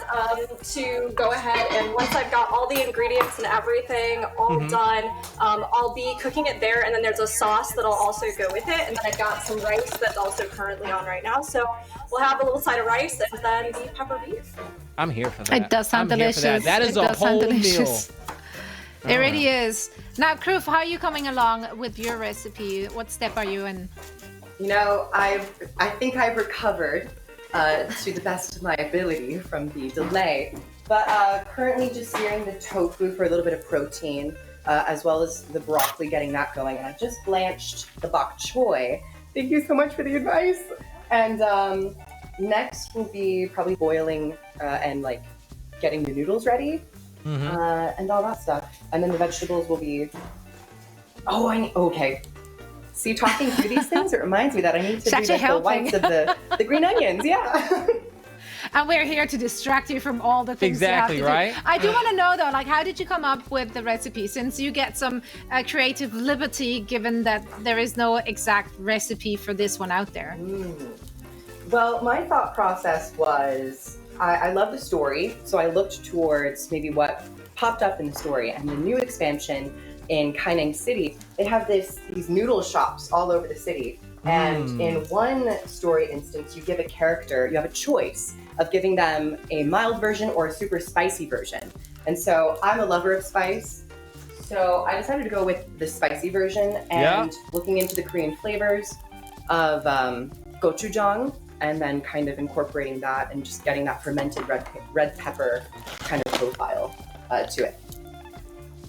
Speaker 6: to go ahead and once I've got all the ingredients and everything all done, I'll be cooking it there, and then there's a sauce that'll also go with it, and then I've got some rice that's also currently on right now. So we'll have a little side of rice and then the pepper beef.
Speaker 1: I'm here for that.
Speaker 3: It does sound
Speaker 1: I'm here for
Speaker 3: delicious.
Speaker 1: that. That is
Speaker 3: It
Speaker 1: a
Speaker 3: does sound
Speaker 1: whole meal.
Speaker 3: delicious. It really is. Now, Kroof, how are you coming along with your recipe? What step are you in?
Speaker 7: You know, I think I've recovered to the best of my ability from the delay, but currently just searing the tofu for a little bit of protein, as well as the broccoli, getting that going. And I just blanched the bok choy. Thank you so much for the advice. And next will be probably boiling and like getting the noodles ready. And all that stuff. And then the vegetables will be. Okay. See, talking through these things, it reminds me that I need to do like, the whites of the green onions. Yeah.
Speaker 3: And we're here to distract you from all the things
Speaker 1: Exactly,
Speaker 3: you have to
Speaker 1: right?
Speaker 3: do. I do want to know though, like, how did you come up with the recipe? Since you get some creative liberty, given that there is no exact recipe for this one out there.
Speaker 7: Well, my thought process was I love the story, so I looked towards maybe what popped up in the story. And the new expansion in Kaineng City, they have these noodle shops all over the city. And in one story instance, you give a character, you have a choice of giving them a mild version or a super spicy version. And so I'm a lover of spice. So I decided to go with the spicy version and looking into the Korean flavors of gochujang, and then kind of incorporating that and just getting that fermented red pepper kind of profile to it.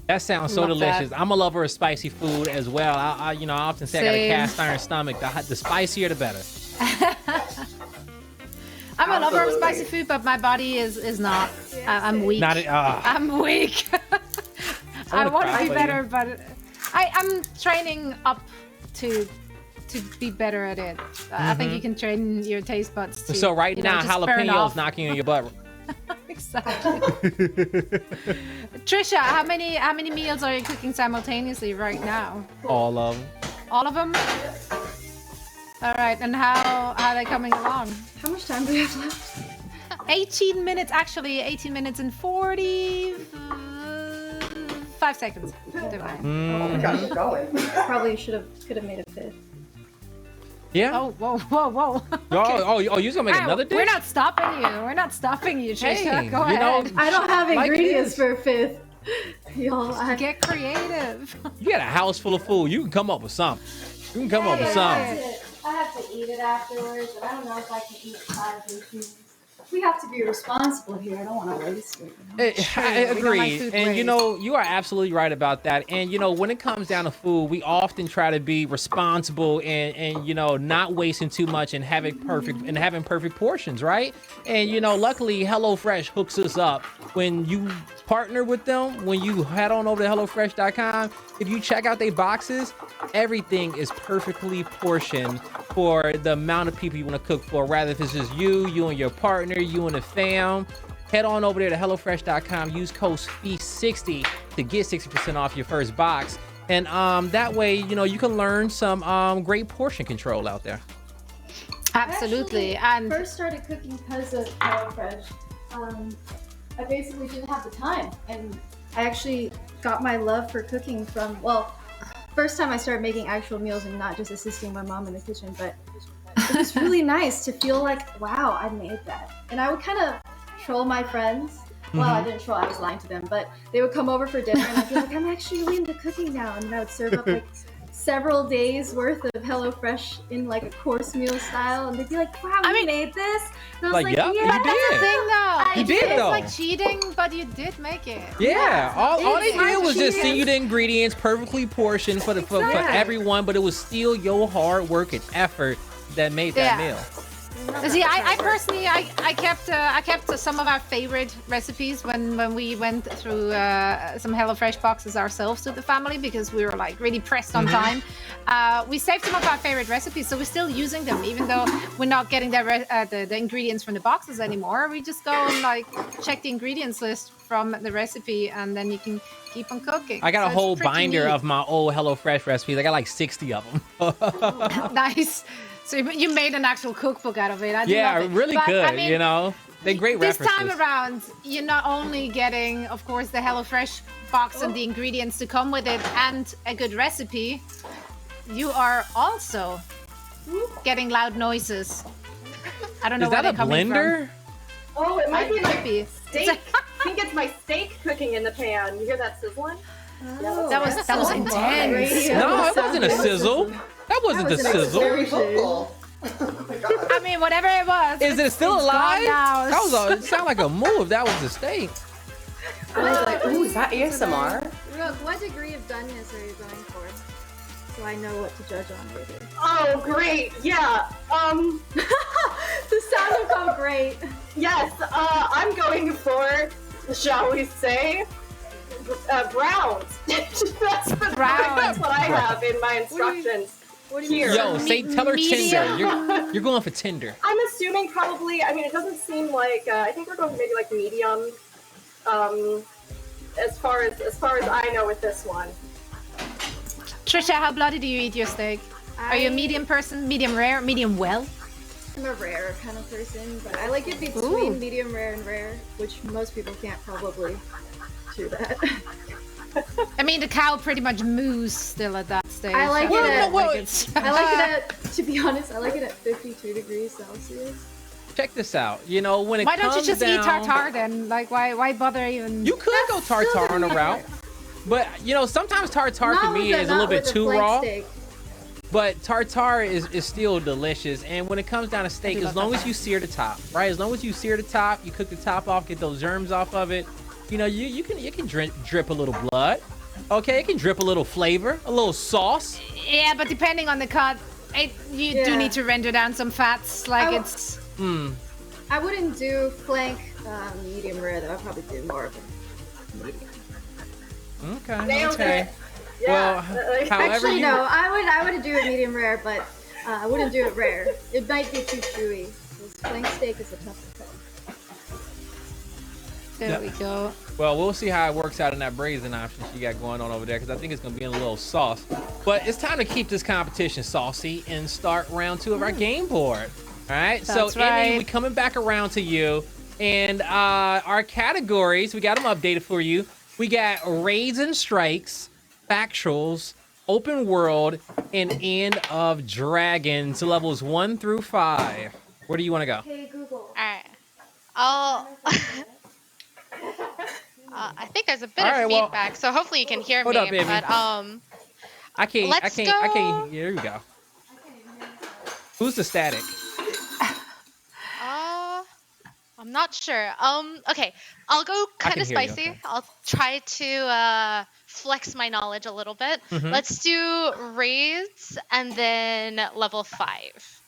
Speaker 1: That sounds so
Speaker 3: Love
Speaker 1: delicious.
Speaker 3: that.
Speaker 1: I'm a lover of spicy food as well. I often say I got a
Speaker 3: Same.
Speaker 1: cast iron stomach. The spicier, the better.
Speaker 3: I'm a lover of
Speaker 7: Absolutely.
Speaker 3: spicy food, but my body is not. I'm weak. I'm weak. I want to
Speaker 1: cry
Speaker 3: be
Speaker 1: for
Speaker 3: better,
Speaker 1: you.
Speaker 3: but I'm training up to be better at it. I think you can train your taste buds to.
Speaker 1: So right now,
Speaker 3: just burn
Speaker 1: jalapenos
Speaker 3: off.
Speaker 1: knocking on your butt.
Speaker 3: Exactly. Trisha, how many meals are you cooking simultaneously right now?
Speaker 1: All of them.
Speaker 3: All of them? All right, and how are they coming along?
Speaker 4: How much time do we have left?
Speaker 3: 18 minutes, actually 18 minutes and 45 seconds.
Speaker 7: Oh my gosh, I'm going.
Speaker 4: Probably could have made a 5th.
Speaker 1: Yeah.
Speaker 3: Oh, whoa.
Speaker 1: You're gonna make another dish?
Speaker 3: We're not stopping you. We're not stopping you, Trisha.
Speaker 1: Hey,
Speaker 3: Go
Speaker 1: you know,
Speaker 3: ahead.
Speaker 4: I don't have
Speaker 1: Like it
Speaker 4: ingredients
Speaker 1: is.
Speaker 4: for a 5th. Y'all,
Speaker 3: Get creative.
Speaker 1: You got a house full of food. You can come up with something. You can come up with something.
Speaker 4: I have to eat it afterwards, and I don't know if I can eat 5 dishes. We have to be responsible here. I don't want to waste it.
Speaker 1: I agree. And you know, you are absolutely right about that. And you know, when it comes down to food, we often try to be responsible and you know, not wasting too much and having perfect portions, right? And you know, luckily HelloFresh hooks us up. When you partner with them, when you head on over to HelloFresh.com, if you check out their boxes, everything is perfectly portioned for the amount of people you want to cook for, rather if it's just you and your partner, you and the fam. Head on over there to HelloFresh.com, use code FEAST60 to get 60% off your first box. And that way, you know, you can learn some great portion control out there.
Speaker 3: Absolutely.
Speaker 4: I first started cooking because of HelloFresh. I basically didn't have the time, and I actually got my love for cooking from, well, first time I started making actual meals and not just assisting my mom in the kitchen, but it was really nice to feel like, wow, I made that. And I would kind of troll my friends. Well, I didn't troll, I was lying to them, but they would come over for dinner and I'd be like, I'm actually really into cooking now. And then I would serve up like several days worth of HelloFresh in like a course meal style, and they'd be like, wow, I made this. And I was like,
Speaker 1: yeah,
Speaker 3: But
Speaker 1: you
Speaker 3: that's
Speaker 1: did.
Speaker 3: the thing, though.
Speaker 1: You did,
Speaker 3: It's
Speaker 1: though.
Speaker 3: like cheating, but you did make it.
Speaker 1: Yeah, all they
Speaker 3: It's
Speaker 1: did was just
Speaker 3: cheating.
Speaker 1: send you the ingredients perfectly portioned for everyone, but it was still your hard work and effort that made that meal.
Speaker 3: See, I personally, I kept some of our favorite recipes when we went through some HelloFresh boxes ourselves to the family, because we were like really pressed on time. We saved some of our favorite recipes, so we're still using them, even though we're not getting the ingredients from the boxes anymore. We just go and like check the ingredients list from the recipe, and then you can keep on cooking.
Speaker 1: I got a
Speaker 3: So
Speaker 1: whole
Speaker 3: it's pretty
Speaker 1: binder
Speaker 3: neat.
Speaker 1: of my old HelloFresh recipes. I got like 60 of them.
Speaker 3: Nice. So you made an actual cookbook out of it. I
Speaker 1: Yeah,
Speaker 3: love it.
Speaker 1: really
Speaker 3: But,
Speaker 1: good.
Speaker 3: I mean,
Speaker 1: You know, they're great
Speaker 3: this
Speaker 1: references.
Speaker 3: time around, you're not only getting, of course, the HelloFresh box and the ingredients to come with it and a good recipe, you are also getting loud noises. I don't know
Speaker 1: Is
Speaker 3: where
Speaker 1: that
Speaker 3: they're
Speaker 1: a
Speaker 3: coming
Speaker 1: blender?
Speaker 6: Oh, it might be
Speaker 3: It
Speaker 6: my
Speaker 3: might be.
Speaker 6: steak. I think it's my steak cooking in the pan. You hear that sizzling?
Speaker 4: Oh,
Speaker 3: That was intense.
Speaker 4: Radio.
Speaker 1: No, it wasn't a sizzle. That wasn't the sizzle.
Speaker 7: Very vocal. Oh my god.
Speaker 3: I mean, whatever it was.
Speaker 1: Is it still
Speaker 3: it's
Speaker 1: alive?
Speaker 3: gone now.
Speaker 1: It sounded like a move. That was a steak.
Speaker 7: I was like, ooh, is that ASMR?
Speaker 4: Rook, what degree of doneness are you going for? So I know what to judge on later.
Speaker 6: Oh, great. Yeah.
Speaker 4: The sound of how great.
Speaker 6: Yes. I'm going for, shall we say, browns. That's what I have in my instructions.
Speaker 4: What do you
Speaker 6: Here.
Speaker 1: Yo, say tell her
Speaker 3: Medium.
Speaker 1: tender. You're going for tender.
Speaker 6: I'm assuming probably. I mean, it doesn't seem like. I think we're going maybe like medium. As far as I know with this one.
Speaker 3: Trisha, how bloody do you eat your steak? Are you a medium person, medium rare, medium well?
Speaker 4: I'm a rare kind of person, but I like it between
Speaker 3: Ooh.
Speaker 4: medium rare and rare, which most people can't probably do that.
Speaker 3: I mean, the cow pretty much moves still at that stage.
Speaker 4: I like
Speaker 3: so
Speaker 4: it
Speaker 3: I
Speaker 4: at-
Speaker 3: don't think it's-
Speaker 4: I like it at, to be honest, I like it at 52 degrees Celsius.
Speaker 1: Check this out. You know, when it
Speaker 3: Why
Speaker 1: comes
Speaker 3: don't you just
Speaker 1: down,
Speaker 3: eat tartare then? Like, why bother even?
Speaker 1: You could go tartare on a route. But, you know, sometimes tartare for me is a little bit too raw.
Speaker 4: Steak.
Speaker 1: But tartare is still delicious. And when it comes down to steak,
Speaker 3: do
Speaker 1: as
Speaker 3: love
Speaker 1: long as you sear the top, right? As long as you sear the top, you cook the top off, get those germs off of it. You know, you can drip a little blood. Okay, it can drip a little flavor, a little sauce.
Speaker 3: Yeah, but depending on the cut, you do need to render down some fats. Like it's.
Speaker 4: I wouldn't do flank medium rare though. I'd probably do more of a medium.
Speaker 1: Okay.
Speaker 6: Nailed
Speaker 1: Okay.
Speaker 6: it. Yeah.
Speaker 1: Well, however
Speaker 4: Actually,
Speaker 1: you.
Speaker 4: no. I would do a medium rare, but I wouldn't do it rare. It might be too chewy. This flank steak is a tough cut.
Speaker 3: There we go.
Speaker 1: Well, we'll see how it works out in that braising option she got going on over there, because I think it's going to be in a little sauce. But it's time to keep this competition saucy and start round 2 of our game board. All right?
Speaker 3: That's
Speaker 1: so, Annie,
Speaker 3: right.
Speaker 1: we're coming back around to you. And our categories, we got them updated for you. We got Raids and Strikes, Factuals, Open World, and End of Dragons, levels 1 through 5. Where do you want to go?
Speaker 4: Hey Google.
Speaker 5: Alright. I'll. I think there's a bit
Speaker 1: Alright,
Speaker 5: of
Speaker 1: well,
Speaker 5: feedback, so hopefully you can hear
Speaker 1: hold
Speaker 5: me.
Speaker 1: up, baby.
Speaker 5: But
Speaker 1: I can't.
Speaker 5: Let's
Speaker 1: Here we go. Who's the static?
Speaker 5: I'm not sure. Okay, I'll go kind of
Speaker 1: can hear you,
Speaker 5: spicy.
Speaker 1: okay.
Speaker 5: I'll try to flex my knowledge a little bit. Let's do raids and then level 5.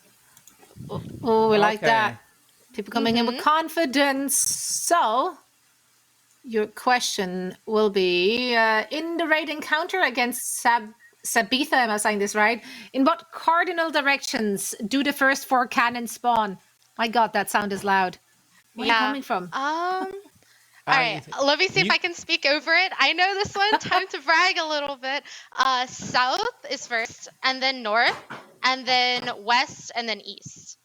Speaker 3: Oh, we like
Speaker 1: Okay.
Speaker 3: that. People coming in with confidence. So, your question will be in the raid encounter against Sabitha, am I saying this right? In what cardinal directions do the first 4 cannons spawn? My God, that sound is loud. Where are you coming from?
Speaker 5: All right, let me see if I can speak over it. I know this one. Time to brag a little bit. South is first, and then north, and then west, and then east.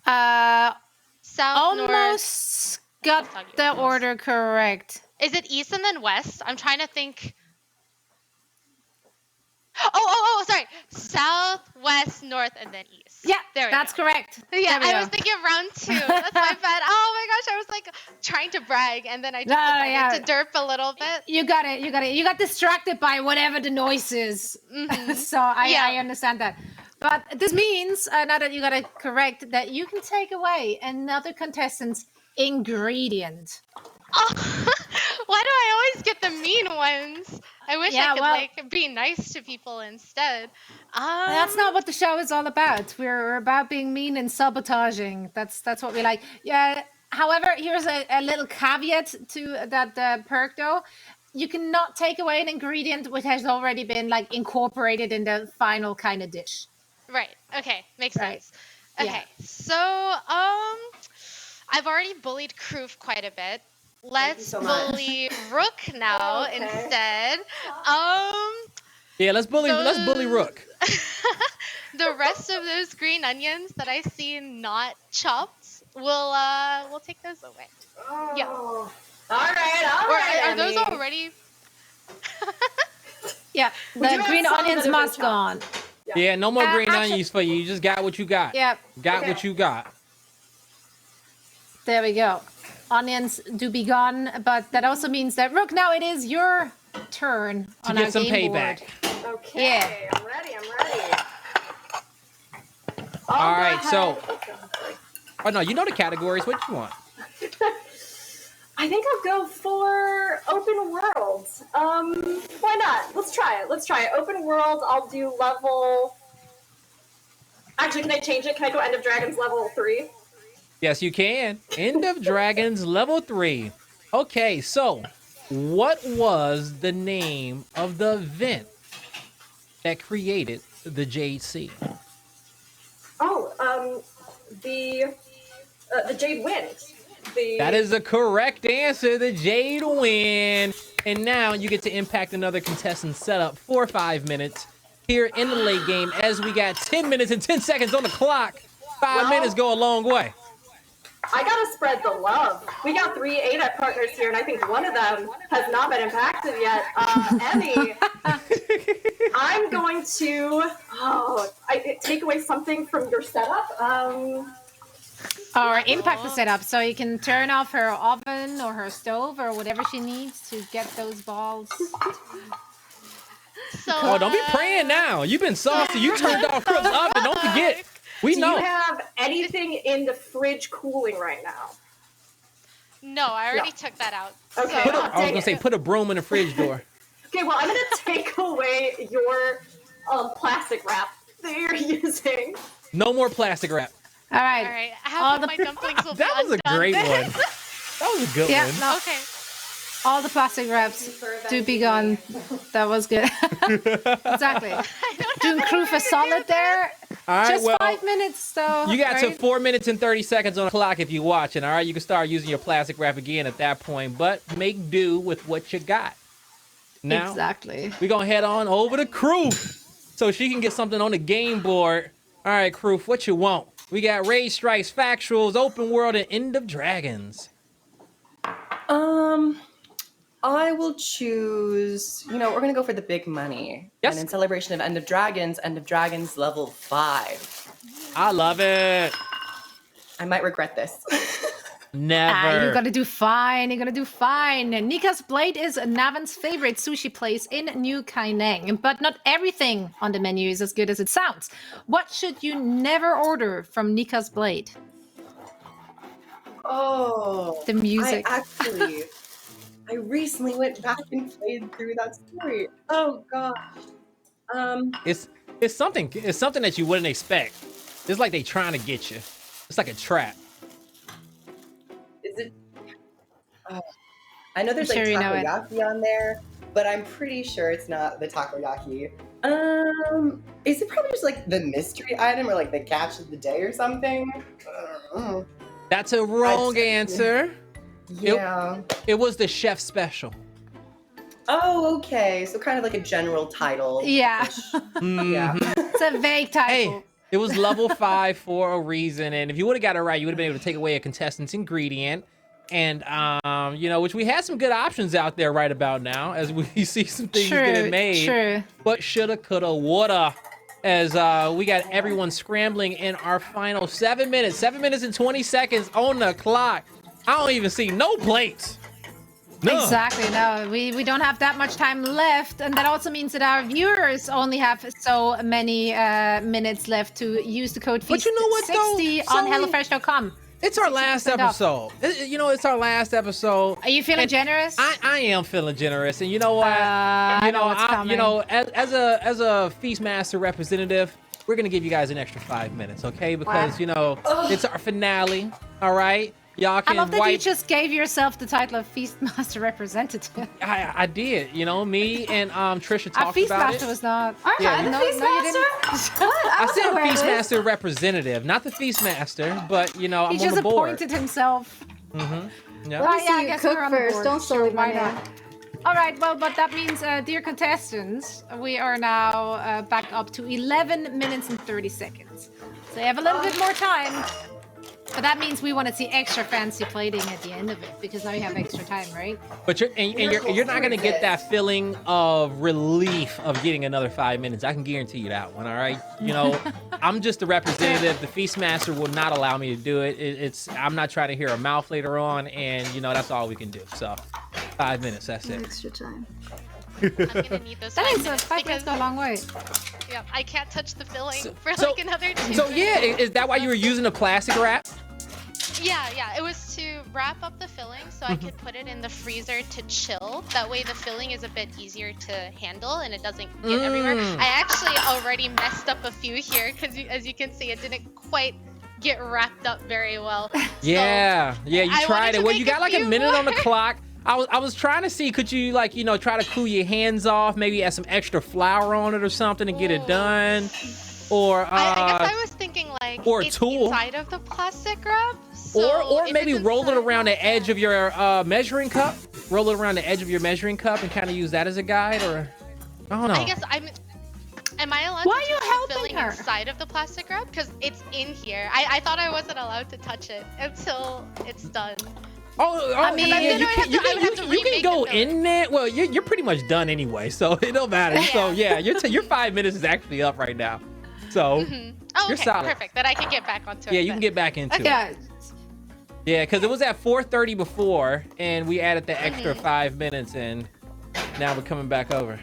Speaker 5: South, north.
Speaker 3: Almost got the order correct.
Speaker 5: Is it east and then west? I'm trying to think. Oh, sorry. South, west, north, and then east.
Speaker 3: Yeah,
Speaker 5: there
Speaker 3: that's
Speaker 5: go.
Speaker 3: correct.
Speaker 5: Yeah, I was thinking of round 2. That's my bad. Oh my gosh, I was like trying to brag, and then I just decided to derp a little bit.
Speaker 3: You got it. You got distracted by whatever the noise is. So I understand that. But this means, now that you got it correct, that you can take away another contestant's ingredient.
Speaker 5: Oh, why do I always get the mean ones? I wish I could like be nice to people instead.
Speaker 3: That's not what the show is all about. We're about being mean and sabotaging. That's what we like. Yeah. However, here's a little caveat to that perk though. You cannot take away an ingredient which has already been like incorporated in the final kind of dish.
Speaker 5: Right. Okay. Makes sense. Okay. So I've already bullied Kroof quite a bit. Let's bully Rook now instead.
Speaker 1: Yeah, let's bully Rook.
Speaker 5: The rest of those green onions that I see not chopped, we'll take those away. Yeah.
Speaker 6: All right.
Speaker 5: Are those already?
Speaker 3: Yeah, the green onions must gone.
Speaker 1: Yeah, no more green onions for you. You just got what you got.
Speaker 3: Yep.
Speaker 1: Got what you got.
Speaker 3: There we go. Onions do be gone, but that also means that Rook, now it is your turn
Speaker 1: to
Speaker 3: on
Speaker 1: get
Speaker 3: our
Speaker 1: some
Speaker 3: game
Speaker 1: payback.
Speaker 3: board.
Speaker 6: Okay.
Speaker 3: Yeah.
Speaker 6: I'm ready.
Speaker 1: All right, so. Oh no, you know the categories. What you want?
Speaker 6: I think I'll go for open world. Why not? Let's try it. Open world. I'll do level. Actually, can I change it? Can I go End of Dragons level 3?
Speaker 1: Yes, you can. End of Dragons level 3. Okay, so what was the name of the event that created the Jade Sea?
Speaker 6: Oh, the Jade Wind.
Speaker 1: That is the correct answer. The Jade Wind. And now you get to impact another contestant setup for 5 minutes here in the late game, as we got 10 minutes and 10 seconds on the clock. 5 minutes go a long way.
Speaker 6: I gotta spread the love. We got 3 ADEP partners here, and I think one of them has not been impacted yet. Emmy, I'm going to take away something from your setup.
Speaker 3: Or impact the setup, so you can turn off her oven or her stove or whatever she needs to get those balls.
Speaker 5: So,
Speaker 1: don't be praying now. You've been saucy. You turned off Crook's oven. Don't forget. We know.
Speaker 6: Do you have anything in the fridge cooling right now?
Speaker 5: No, I already took that out.
Speaker 6: Okay.
Speaker 5: So.
Speaker 1: I was gonna say, put a broom in the fridge door.
Speaker 6: Okay, well, I'm gonna take away your plastic wrap that you're using.
Speaker 1: No more plastic wrap.
Speaker 3: All right.
Speaker 5: All right. Half of my dumplings will be
Speaker 1: That was a
Speaker 5: undone.
Speaker 1: great one. That was a good one.
Speaker 3: No.
Speaker 5: Okay.
Speaker 3: All the plastic wraps do be gone. That was good. Exactly. Doing crew for solid there.
Speaker 1: All right,
Speaker 3: Just
Speaker 1: well,
Speaker 3: 5 minutes, so.
Speaker 1: you got
Speaker 3: right?
Speaker 1: to 4 minutes and 30 seconds on the clock if you're watching. All right, you can start using your plastic wrap again at that point, but make do with what you got. Now,
Speaker 3: exactly.
Speaker 1: we're going to head on over to Crew so she can get something on the game board. All right, Crew, what you want? We got Raid Strikes, Factuals, Open World, and End of Dragons.
Speaker 7: I will choose, we're going to go for the big money.
Speaker 1: Yes.
Speaker 7: And in celebration of End of Dragons level 5.
Speaker 1: I love it.
Speaker 7: I might regret this.
Speaker 1: Never.
Speaker 3: You're gonna do fine. You're gonna do fine. Nika's Blade is Navan's favorite sushi place in New Kaineng, but not everything on the menu is as good as it sounds. What should you never order from Nika's Blade?
Speaker 7: Oh,
Speaker 3: The music.
Speaker 7: I recently went back and played through that story. Oh gosh.
Speaker 1: It's something that you wouldn't expect. It's like they trying to get you. It's like a trap.
Speaker 7: Is it? I know there's
Speaker 3: I'm
Speaker 7: like
Speaker 3: sure you know it.
Speaker 7: takoyaki on there, but I'm pretty sure it's not the takoyaki. Is it probably just like the mystery item or like the catch of the day or something?
Speaker 1: That's a wrong answer.
Speaker 7: Yeah.
Speaker 1: It was the chef special.
Speaker 7: Oh, okay. So kind of like a general title.
Speaker 3: Yeah.
Speaker 7: Yeah.
Speaker 3: It's a vague title.
Speaker 1: Hey, it was level 5 for a reason, and if you would have got it right, you would have been able to take away a contestant's ingredient. And which we had some good options out there right about now, as we see some things getting made.
Speaker 3: True.
Speaker 1: But shoulda, coulda, woulda, as we got everyone scrambling in our final 7 minutes. 7 minutes and 20 seconds on the clock. I don't even see no plates. No.
Speaker 3: Exactly. No, we don't have that much time left, and that also means that our viewers only have so many minutes left to use the code
Speaker 1: But you know what,
Speaker 3: FEAST60
Speaker 1: though,
Speaker 3: on
Speaker 1: Zoe?
Speaker 3: HelloFresh.com.
Speaker 1: It's our last
Speaker 3: 60% off.
Speaker 1: episode. It's our last episode.
Speaker 3: Are you feeling generous?
Speaker 1: I am feeling generous, and you know what?
Speaker 3: I know what's coming.
Speaker 1: As a Feastmaster representative, we're gonna give you guys an extra 5 minutes, okay? Because it's our finale. All right, y'all
Speaker 3: I
Speaker 1: can
Speaker 3: love that
Speaker 1: wipe.
Speaker 3: you just gave yourself the title of Feastmaster representative.
Speaker 1: I did. Me and Trisha
Speaker 3: Our
Speaker 1: talked about
Speaker 3: Feastmaster
Speaker 1: it.
Speaker 3: was not.
Speaker 4: Aren't
Speaker 1: Yeah,
Speaker 4: I the
Speaker 3: no, you
Speaker 4: Feastmaster?
Speaker 3: didn't.
Speaker 4: What?
Speaker 1: I
Speaker 4: wasn't
Speaker 1: said
Speaker 4: aware of this.
Speaker 1: Feastmaster representative, not the Feastmaster, but I'm
Speaker 3: He
Speaker 1: on
Speaker 3: just
Speaker 1: the board.
Speaker 3: appointed himself.
Speaker 1: Mm-hmm. Yeah.
Speaker 4: Let me
Speaker 3: yeah, I
Speaker 4: see you
Speaker 3: guess
Speaker 4: cook
Speaker 3: we're on the
Speaker 4: first.
Speaker 3: board.
Speaker 4: Don't
Speaker 3: Sure,
Speaker 4: sully my
Speaker 3: why not?
Speaker 4: name.
Speaker 3: All right, well, but that means, dear contestants, we are now back up to 11 minutes and 30 seconds. So you have a little bit more time. But that means we want to see extra fancy plating at the end of it, because now you have extra time, right?
Speaker 1: But you're not gonna get that feeling of relief of getting another 5 minutes. I can guarantee you that one. All right. I'm just the representative. The Feastmaster will not allow me to do it. I'm not trying to hear a mouth later on, and that's all we can do. So 5 minutes. That's it.
Speaker 4: Extra time.
Speaker 5: I'm gonna need those
Speaker 3: That
Speaker 5: 5
Speaker 3: is
Speaker 5: minutes
Speaker 3: 5 minutes
Speaker 5: because
Speaker 3: go a long way.
Speaker 5: I can't touch the filling for
Speaker 1: so-
Speaker 5: like another 2
Speaker 1: So yeah,
Speaker 5: minutes.
Speaker 1: is that why you were using a plastic wrap?
Speaker 5: Yeah, it was to wrap up the filling so I could put it in the freezer to chill. That way the filling is a bit easier to handle and it doesn't get everywhere. I actually already messed up a few here because as you can see, it didn't quite get wrapped up very well.
Speaker 1: Yeah, you
Speaker 5: I
Speaker 1: tried
Speaker 5: wanted
Speaker 1: it.
Speaker 5: to
Speaker 1: Well, you
Speaker 5: make
Speaker 1: got
Speaker 5: a
Speaker 1: like a
Speaker 5: few
Speaker 1: minute on the
Speaker 5: more.
Speaker 1: clock. I was trying to see, could you try to cool your hands off, maybe add some extra flour on it or something to get it done, or
Speaker 5: I guess I was thinking like
Speaker 1: or a
Speaker 5: it's
Speaker 1: tool.
Speaker 5: inside of the plastic wrap. So
Speaker 1: or
Speaker 5: if
Speaker 1: maybe
Speaker 5: it's
Speaker 1: roll it
Speaker 5: inside-
Speaker 1: around the edge of your measuring cup. Roll it around the edge of your measuring cup and kind of use that as a guide, or I don't know.
Speaker 5: I guess Am I allowed
Speaker 3: Why
Speaker 5: to
Speaker 3: are you
Speaker 5: touch the
Speaker 3: helping
Speaker 5: filling
Speaker 3: her?
Speaker 5: inside of the plastic wrap? Because it's in here. I thought I wasn't allowed to touch it until it's done.
Speaker 1: I
Speaker 3: mean,
Speaker 1: yeah,
Speaker 5: then
Speaker 1: you
Speaker 5: I
Speaker 1: can,
Speaker 5: would have to
Speaker 1: you can
Speaker 5: remake
Speaker 1: go
Speaker 5: the filling.
Speaker 1: in there. Well, you're pretty much done anyway, so it don't matter. So yeah, your 5 minutes is actually up right now. So
Speaker 5: Oh,
Speaker 1: You're
Speaker 5: okay,
Speaker 1: solid.
Speaker 5: perfect. Then I can get back onto it.
Speaker 1: yeah, you
Speaker 5: then.
Speaker 1: can get back into it.
Speaker 3: Yeah.
Speaker 1: Yeah, because it was at 4:30 before, and we added the extra 5 minutes, and now we're coming back over.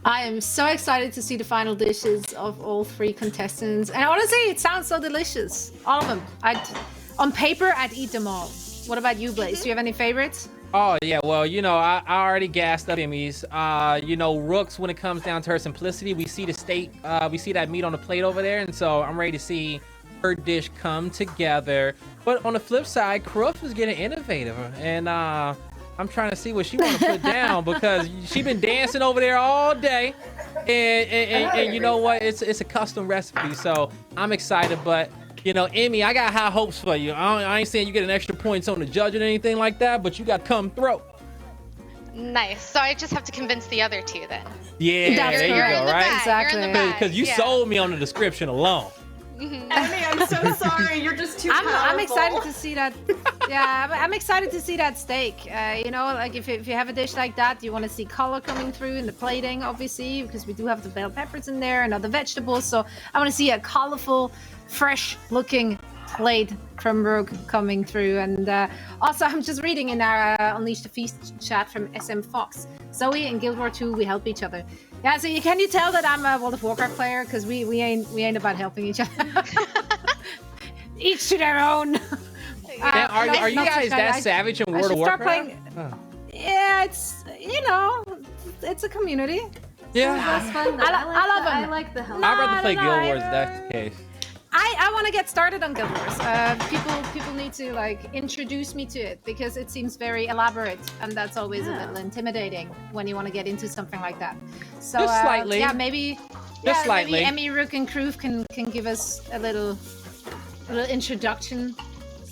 Speaker 3: I am so excited to see the final dishes of all 3 contestants. And honestly, it sounds so delicious. All of them. On paper, I'd eat them all. What about you, Blaze? Do you have any favorites?
Speaker 1: Oh yeah, well I already gassed up Emmys. Rooks, when it comes down to her simplicity, we see we see that meat on the plate over there, and so I'm ready to see her dish come together. But on the flip side, Kroof is getting innovative, and I'm trying to see what she want to put down because she been dancing over there all day, and you know what? It's a custom recipe, so I'm excited. But Emmy, I got high hopes for you. I ain't saying you get an extra points on the judge or anything like that, but you got to come through.
Speaker 5: Nice. So I just have to convince the other 2 then.
Speaker 1: Yeah,
Speaker 3: That's
Speaker 1: there you
Speaker 3: correct.
Speaker 1: go, right?
Speaker 3: Exactly.
Speaker 1: Because you sold me on the description alone.
Speaker 6: Emmy, I'm so sorry. You're just too
Speaker 3: I'm
Speaker 6: powerful.
Speaker 3: excited to see that. Yeah, I'm excited to see that steak. Like if you have a dish like that, you want to see color coming through in the plating, obviously, because we do have the bell peppers in there and other vegetables. So I want to see a colorful, fresh-looking plate from Rogue coming through. And also, I'm just reading in our Unleash the Feast chat from SM Fox. Zoe and Guild War 2, we help each other. Yeah, so can you tell that I'm a World of Warcraft player? Because we ain't about helping each other. Each to their own.
Speaker 1: Are you guys that savage in World of Warcraft?
Speaker 3: Yeah, it's it's a community.
Speaker 1: Yeah,
Speaker 4: That's fun.
Speaker 3: I love them.
Speaker 4: I like the hell.
Speaker 1: I'd rather play Guild Wars if that's the case.
Speaker 3: I want to get started on Guild Wars. People need to like introduce me to it because it seems very elaborate, and that's always a little intimidating when you want to get into something like that. So
Speaker 1: Just slightly.
Speaker 3: Yeah, maybe.
Speaker 1: Just slightly.
Speaker 3: Maybe Emmy, Rook, and Kroof can give us a little introduction.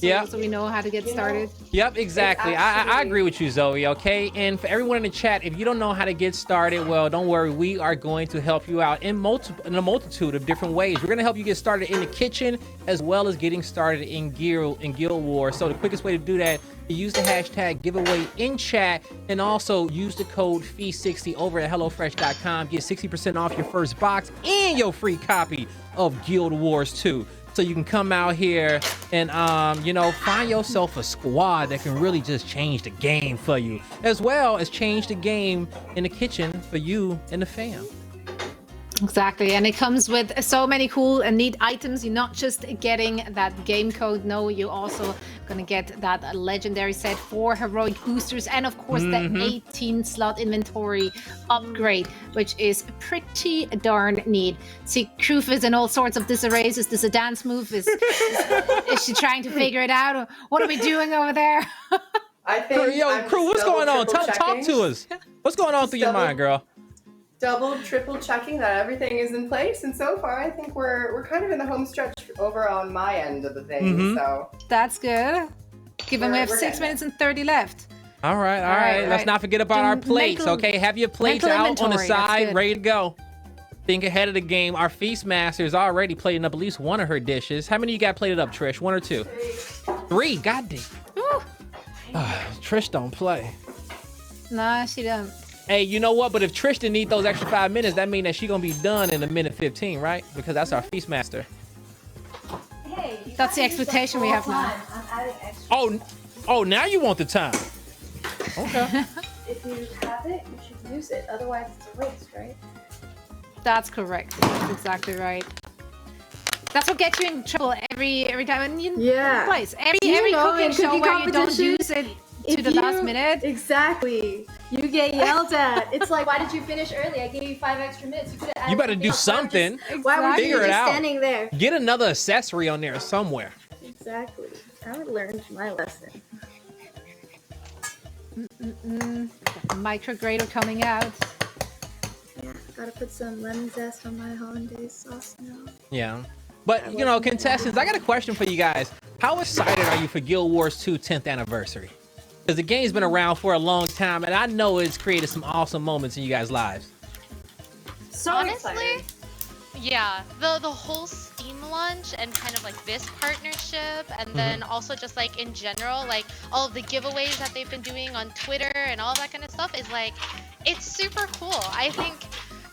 Speaker 3: So we know how to get started.
Speaker 1: Yep, exactly. I agree with you, Zoe, okay? And for everyone in the chat, if you don't know how to get started, well, don't worry. We are going to help you out in a multitude of different ways. We're going to help you get started in the kitchen as well as getting started in Guild Wars. So the quickest way to do that, you use the hashtag giveaway in chat and also use the code FEAST60 over at HelloFresh.com. Get 60% off your first box and your free copy of Guild Wars 2. So you can come out here and, find yourself a squad that can really just change the game for you, as well as change the game in the kitchen for you and the fam.
Speaker 3: Exactly, and it comes with so many cool and neat items. You're not just getting that game code, no, you're also gonna get that legendary set, 4 heroic boosters, and of course the 18 slot inventory upgrade, which is pretty darn neat. See, Kroof is in all sorts of disarrays. Is this a dance move? Is she trying to figure it out? Or what are we doing over there?
Speaker 7: I think.
Speaker 1: Crew, what's going on? Talk to us. What's going on through your mind, girl?
Speaker 7: Double, triple checking that everything is in place, and so far I think we're kind of in the home stretch over on my end of the thing. So
Speaker 3: that's good. Given we have 6 minutes and 30 left.
Speaker 1: All right. Let's not forget about our plates, okay? Have your plates out on the side, ready to go. Think ahead of the game. Our Feast Master is already plating up at least one of her dishes. How many you got plated up, Trish? 1 or 2? 3. God damn. Trish don't play.
Speaker 3: Nah, she don't.
Speaker 1: Hey, you know what? But if Trish didn't need those extra 5 minutes, that means that she's going to be done in 1:15, right? Because that's our Feast Master.
Speaker 4: Hey,
Speaker 3: that's the expectation we have now.
Speaker 4: I'm adding extra.
Speaker 1: Oh, now you want the time. Okay.
Speaker 4: If you have it, you should use it. Otherwise, it's a waste, right?
Speaker 3: That's correct. That's exactly right. That's what gets you in trouble every time. And place. Every cooking show where you don't use it to the last minute.
Speaker 4: Exactly. You get yelled at. It's like, why did you finish early? I gave you 5 extra minutes.
Speaker 1: You better do something.
Speaker 4: Why were you just
Speaker 1: out.
Speaker 4: standing there?
Speaker 1: Get another accessory on there somewhere.
Speaker 4: Exactly. I learned my lesson.
Speaker 3: Micro grater coming out.
Speaker 4: Yeah, gotta put some lemon zest on my hollandaise sauce now.
Speaker 1: Yeah. But, contestants, I got a question for you guys. How excited are you for Guild Wars 2 10th anniversary? Because the game's been around for a long time, and I know it's created some awesome moments in you guys' lives.
Speaker 6: So
Speaker 5: honestly,
Speaker 6: excited.
Speaker 5: Yeah, the whole Steam launch and kind of like this partnership, and then also just like in general, like all of the giveaways that they've been doing on Twitter and all that kind of stuff is like, it's super cool. I think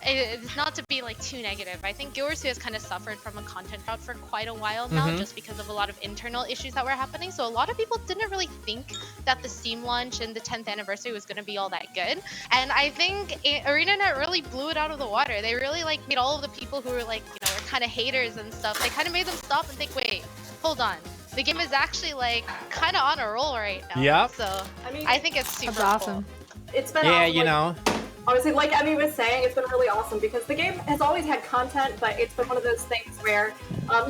Speaker 5: it's not to be like too negative. I think Guild Wars 2 has kind of suffered from a content drought for quite a while now, just because of a lot of internal issues that were happening. So a lot of people didn't really think that the Steam launch and the 10th anniversary was going to be all that good. And I think ArenaNet really blew it out of the water. They really like made all of the people who were like, were kind of haters and stuff. They kind of made them stop and think, wait, hold on. The game is actually like kind of on a roll right now.
Speaker 1: Yep.
Speaker 5: So I think it's super
Speaker 3: awesome.
Speaker 5: cool.
Speaker 6: It's been Honestly, like Emmy was saying, it's been really awesome because the game has always had content, but it's been one of those things where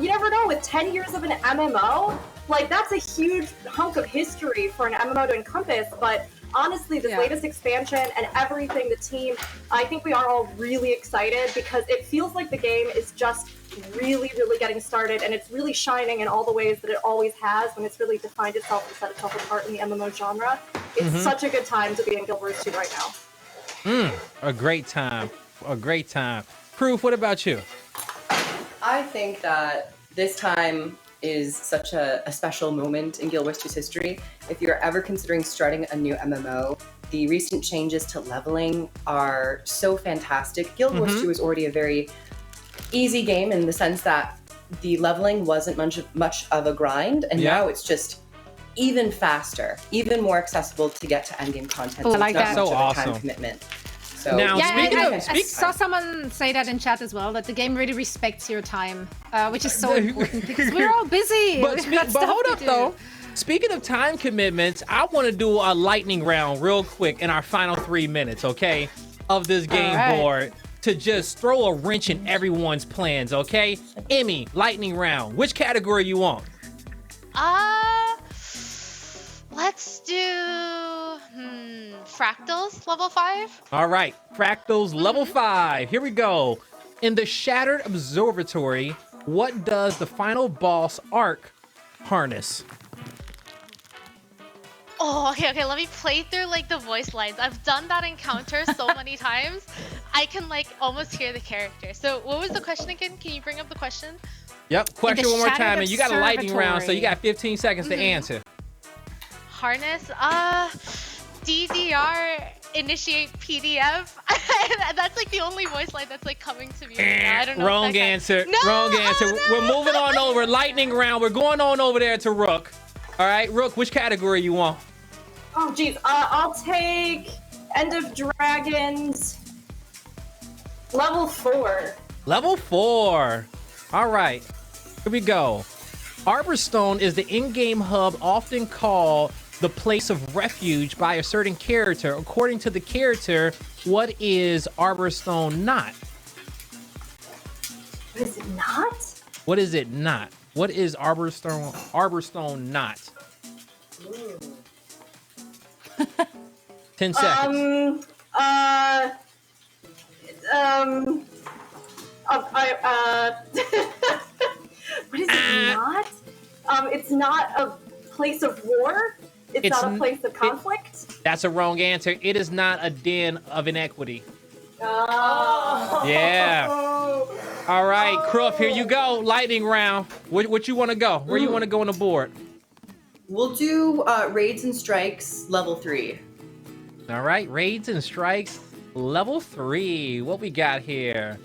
Speaker 6: you never know, with 10 years of an MMO, like that's a huge hunk of history for an MMO to encompass, but honestly, this latest expansion and everything, the team, I think we are all really excited because it feels like the game is just really, really getting started and it's really shining in all the ways that it always has when it's really defined itself and set itself apart in the MMO genre. It's such a good time to be in Guild Wars 2 right now.
Speaker 1: A great time. Proof, what about you?
Speaker 7: I think that this time is such a special moment in Guild Wars 2's history. If you're ever considering starting a new MMO, the recent changes to leveling are so fantastic. Guild Wars 2 is already a very easy game in the sense that the leveling wasn't much of a grind, and now it's just even faster, even more accessible to get to endgame content.
Speaker 3: Oh,
Speaker 7: So
Speaker 3: I like
Speaker 7: it's not
Speaker 3: that.
Speaker 7: much
Speaker 1: So
Speaker 7: of a
Speaker 1: awesome.
Speaker 7: time commitment. So
Speaker 1: Now,
Speaker 3: I saw someone say that in chat as well, that the game really respects your time, which is so important because we're all busy.
Speaker 1: But,
Speaker 3: We've got
Speaker 1: but
Speaker 3: stuff
Speaker 1: hold
Speaker 3: to
Speaker 1: up
Speaker 3: do.
Speaker 1: though. Speaking of time commitments, I want to do a lightning round real quick in our final 3 minutes, okay, of this game board to just throw a wrench in everyone's plans, okay? Emmy, lightning round. Which category you want?
Speaker 5: Let's do fractals level 5.
Speaker 1: All right, fractals level 5. Here we go. In the Shattered Observatory, what does the final boss arc harness?
Speaker 5: Oh, okay. Let me play through like the voice lines. I've done that encounter so many times. I can like almost hear the character. So what was the question again? Can you bring up the question?
Speaker 1: Yep, question one more
Speaker 3: Shattered
Speaker 1: time, and you got a lightning round, so you got 15 seconds to answer.
Speaker 5: Harness, DDR, initiate PDF. That's like the only voice line that's like coming to me right now. I don't know.
Speaker 1: Wrong answer.
Speaker 5: No!
Speaker 1: Wrong answer.
Speaker 5: Oh, no!
Speaker 1: We're moving on over. Lightning round. We're going on over there to Rook. All right, Rook, which category you want?
Speaker 6: Oh, geez. I'll take End of Dragons level 4.
Speaker 1: Level 4. All right, here we go. Arborstone is the in-game hub often called the place of refuge by a certain character. According to the character, what is Arborstone not?
Speaker 6: What is it not?
Speaker 1: What is it not? What is Arborstone not? 10 seconds.
Speaker 6: What is it not? It's not a place of war. It's not a place of conflict.
Speaker 1: That's a wrong answer. It is not a den of inequity.
Speaker 6: Oh.
Speaker 1: Yeah. All right, Kruff, here you go. Lightning round. What you want to go? Where you want to go on the board?
Speaker 7: we'll do raids and strikes level 3.
Speaker 1: All right, raids and strikes level 3. What we got here?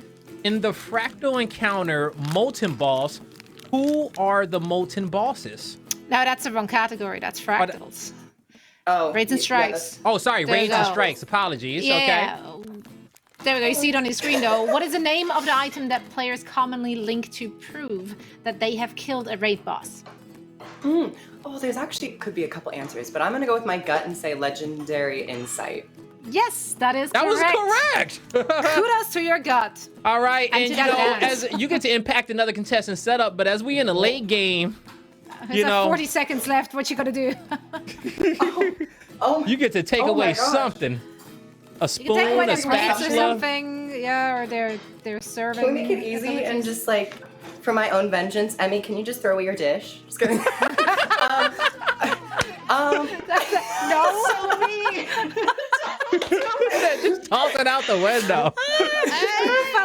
Speaker 1: In the fractal encounter molten boss, who are the molten bosses?
Speaker 3: No, that's the wrong category. That's fractals.
Speaker 7: Oh,
Speaker 3: Raids and strikes.
Speaker 1: Oh, sorry,
Speaker 3: There you
Speaker 1: raids and
Speaker 3: go.
Speaker 1: strikes. Apologies.
Speaker 3: Yeah.
Speaker 1: Okay.
Speaker 3: There we go. You see it on your screen, though. What is the name of the item that players commonly link to prove that they have killed a raid boss?
Speaker 7: Oh, there's actually could be a couple answers, but I'm gonna go with my gut and say legendary insight.
Speaker 3: Yes, that is
Speaker 1: That
Speaker 3: correct.
Speaker 1: was correct.
Speaker 3: Kudos to your gut.
Speaker 1: All right,
Speaker 3: And
Speaker 1: and
Speaker 3: to
Speaker 1: you know,
Speaker 3: that
Speaker 1: as you get to impact another contestant setup, but as we in the late game,
Speaker 3: There's 40 seconds left. What you gonna do?
Speaker 7: Oh,
Speaker 1: you get to take
Speaker 7: Oh my
Speaker 1: away
Speaker 7: gosh.
Speaker 1: something. A
Speaker 3: You can take away
Speaker 1: spoon, a
Speaker 3: their plates or
Speaker 1: spatula.
Speaker 3: something. Yeah, or their serving.
Speaker 7: can we make it easy and just like, for my own vengeance, Emmy, can you just throw away your dish? Just kidding.
Speaker 3: No.
Speaker 1: Just toss it out the window.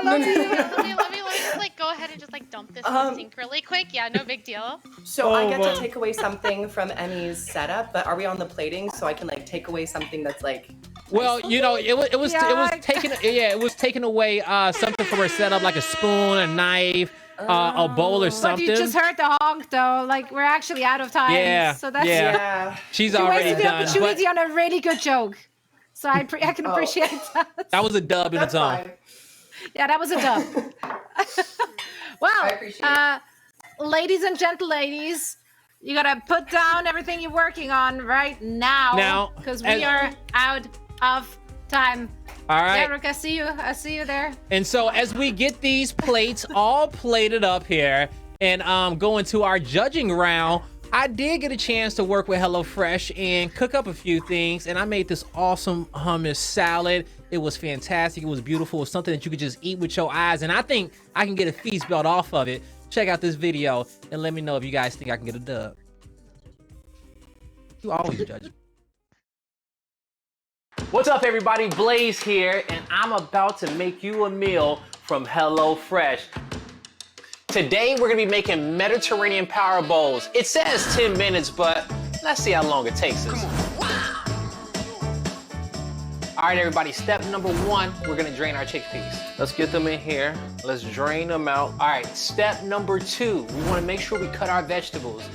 Speaker 5: Let me just like go ahead and just like dump this in the sink really quick. Yeah, no big deal.
Speaker 7: So I get
Speaker 1: wow.
Speaker 7: to take away something from Emmy's setup, but are we on the plating so I can like take away something that's like?
Speaker 1: Well, you know, it was taking away something from her setup, like a spoon, a knife, a bowl or
Speaker 3: But
Speaker 1: something.
Speaker 3: you just heard the honk, though. Like, we're actually out of time.
Speaker 1: Yeah,
Speaker 3: So that's
Speaker 7: Yeah.
Speaker 1: She's
Speaker 3: you
Speaker 1: already
Speaker 3: wasted the
Speaker 1: done. But
Speaker 3: opportunity on a really good joke. So I can appreciate that.
Speaker 1: that was a dub in
Speaker 7: That's
Speaker 1: its own.
Speaker 7: fine.
Speaker 3: Yeah, that was a dub. Well,
Speaker 7: I appreciate it.
Speaker 3: ladies and gentleladies, you gotta put down everything you're working on right now.
Speaker 1: Now,
Speaker 3: because we are out of time.
Speaker 1: All right.
Speaker 3: Yeah, Rook, I see you. I see you there.
Speaker 1: And so as we get these plates all plated up here and go into our judging round, I did get a chance to work with HelloFresh and cook up a few things, and I made this awesome hummus salad. It was fantastic. It was beautiful. It was something that you could just eat with your eyes, and I think I can get a feast built off of it. Check out this video and let me know if you guys think I can get a dub. You always judge. What's up, everybody? Blaze here, and I'm about to make you a meal from HelloFresh. Today, we're gonna be making Mediterranean power bowls. It says 10 minutes, but let's see how long it takes us. All All right, everybody, step number 1, we're gonna drain our chickpeas.
Speaker 2: Let's get them in here. Let's drain them out.
Speaker 1: All right, step number 2, we wanna make sure we cut our vegetables.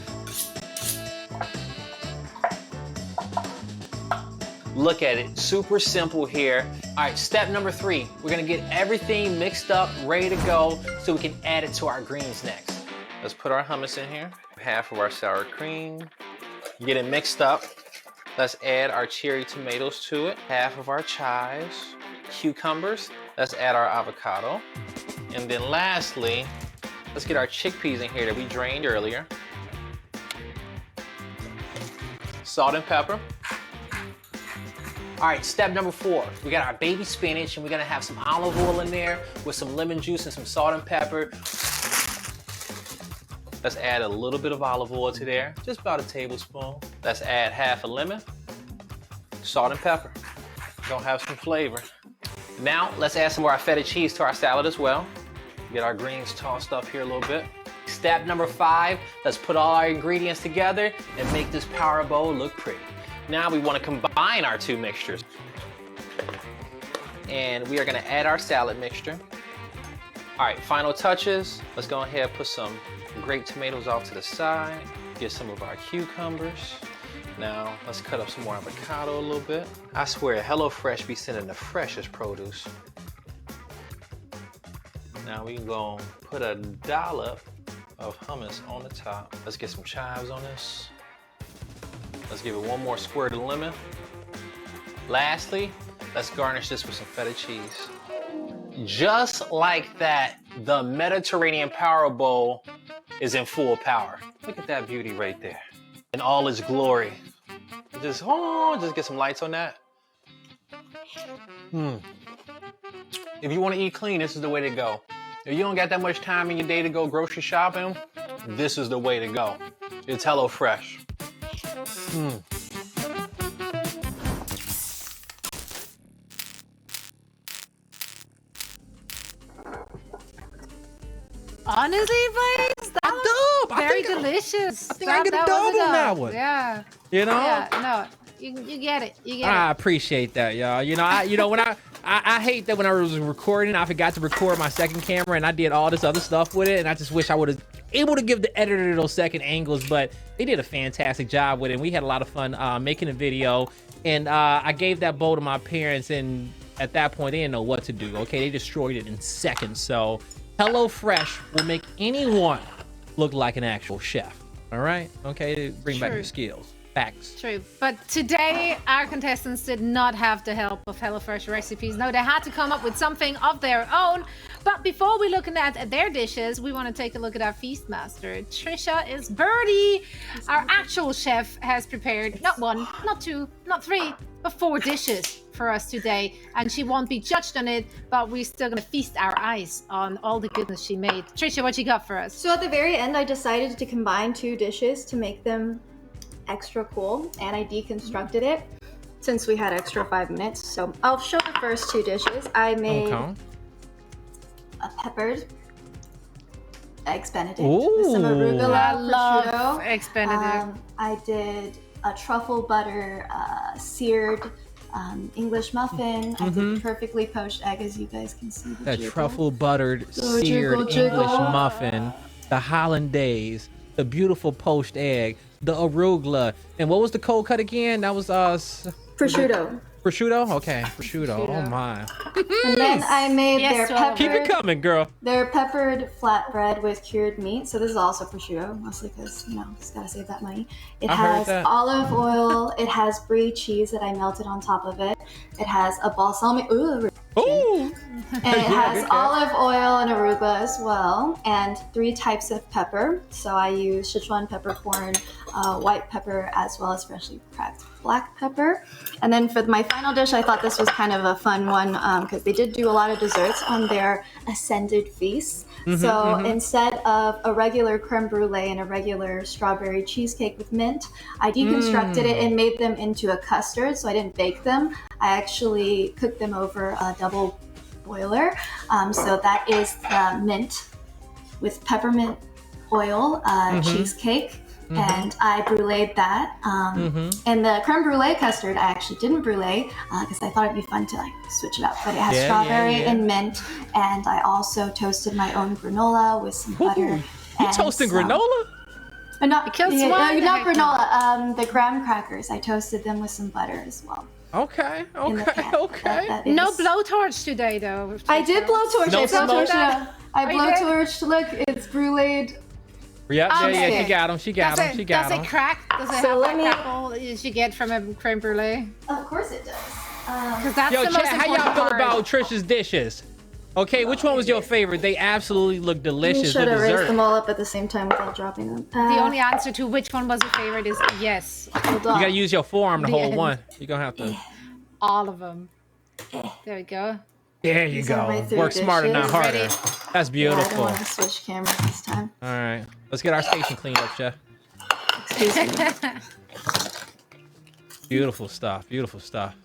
Speaker 1: Look at it, super simple here. All right, step number 3, we're gonna get everything mixed up, ready to go, so we can add it to our greens next.
Speaker 2: Let's put our hummus in here. Half of our sour cream.
Speaker 1: Get it mixed up.
Speaker 2: Let's add our cherry tomatoes to it. Half of our chives. Cucumbers. Let's add our avocado. And then lastly, let's get our chickpeas in here that we drained earlier.
Speaker 1: Salt and pepper. All right, step number 4. We got our baby spinach, and we're gonna have some olive oil in there with some lemon juice and some salt and pepper.
Speaker 2: Let's add a little bit of olive oil to there, just about a tablespoon. Let's add half a lemon, salt and pepper. Gonna have some flavor.
Speaker 1: Now, let's add some of our feta cheese to our salad as well. Get our greens tossed up here a little bit. Step number 5, let's put all our ingredients together and make this power bowl look pretty. Now we want to combine our 2 mixtures. And we are gonna add our salad mixture. All right, final touches. Let's go ahead and put some grape tomatoes off to the side. Get some of our cucumbers. Now, let's cut up some more avocado a little bit. I swear, HelloFresh be sending the freshest produce. Now we can go put a dollop of hummus on the top. Let's get some chives on this. Let's give it one more squirt of lemon. Lastly, let's garnish this with some feta cheese. Just like that, the Mediterranean Power Bowl is in full power. Look at that beauty right there. In all its glory. Just get some lights on that. If you want to eat clean, this is the way to go. If you don't got that much time in your day to go grocery shopping, this is the way to go. It's HelloFresh.
Speaker 3: Honestly, Blaze, that was very delicious.
Speaker 1: I think I get a dub on that one.
Speaker 3: Yeah.
Speaker 1: You know?
Speaker 3: Yeah, no. You get it. You get it.
Speaker 1: I appreciate that, y'all. You know, when I hate that when I was recording, I forgot to record my second camera and I did all this other stuff with it, and I just wish I would have able to give the editor those second angles, but they did a fantastic job with it. And we had a lot of fun making a video, and I gave that bowl to my parents, and at that point they didn't know what to do. Okay, they destroyed it in seconds. So HelloFresh will make anyone look like an actual chef. All right, okay, bring back your skills. Facts.
Speaker 3: True. But today, our contestants did not have the help of HelloFresh recipes. No, they had to come up with something of their own. But before we look at their dishes, we want to take a look at our feast master. Trisha is Birdie. Our actual chef has prepared not 1, not 2, not 3, but 4 dishes for us today. And she won't be judged on it, but we're still going to feast our eyes on all the goodness she made. Trisha, what you got for us?
Speaker 4: So at the very end, I decided to combine 2 dishes to make them extra cool, and I deconstructed it since we had extra 5 minutes. So I'll show the first 2 dishes. I made a peppered eggs benedict with some arugula,
Speaker 3: I love
Speaker 4: prosciutto.
Speaker 3: eggs benedict.
Speaker 4: I did a truffle butter seared English muffin. I did perfectly poached egg, as you guys can see.
Speaker 1: That truffle buttered seared English muffin, the hollandaise, the beautiful poached egg, the arugula, and what was the cold cut again? That was
Speaker 4: prosciutto.
Speaker 1: Prosciutto? Okay, prosciutto. Oh my.
Speaker 4: And then I made their peppered.
Speaker 1: Keep it coming, girl.
Speaker 4: Their peppered flatbread with cured meat. So this is also prosciutto, mostly because, just gotta save that money. It has olive oil. It has brie cheese that I melted on top of it. It has a balsamic. And it has olive oil and arugula as well, and 3 types of pepper. So I use Sichuan peppercorn, white pepper, as well as freshly cracked black pepper. And then for my final dish, I thought this was kind of a fun one because they did do a lot of desserts on their ascended feasts. Instead of a regular creme brulee and a regular strawberry cheesecake with mint, I deconstructed it and made them into a custard. So I didn't bake them. I actually cooked them over a double boiler. So that is the mint with peppermint oil cheesecake. and I bruleed that. And the creme brulee custard, I actually didn't brulee because I thought it'd be fun to like switch it up. But it has strawberry and mint, and I also toasted my own granola with some butter.
Speaker 1: You toasting granola?
Speaker 4: Not granola. The graham crackers. I toasted them with some butter as well.
Speaker 1: Okay.
Speaker 4: No
Speaker 3: blowtorch today, though.
Speaker 4: I did blowtorch.
Speaker 1: No smoke.
Speaker 4: I blowtorched. Look, it's bruleed.
Speaker 1: Yep, she got him. She got him.
Speaker 3: Does it crack? Does it have that crackle you get from a creme brulee?
Speaker 4: Of course it does.
Speaker 3: Because that's the most
Speaker 1: chat, how y'all
Speaker 3: important
Speaker 1: feel
Speaker 3: part.
Speaker 1: about Trisha's dishes? Okay, which one was your favorite? They absolutely look delicious.
Speaker 4: You should have raised them all up at the same time without dropping them.
Speaker 3: The only answer to which one was your favorite is yes.
Speaker 1: You gotta use your forearm to hold one. You're gonna have to.
Speaker 3: All of them. There we go.
Speaker 1: There you go. Work smarter, not harder.
Speaker 3: Ready?
Speaker 1: That's beautiful.
Speaker 4: I don't want to switch cameras this time.
Speaker 1: All right, let's get our station cleaned up, chef.
Speaker 4: Excuse me.
Speaker 1: Beautiful stuff. Beautiful stuff.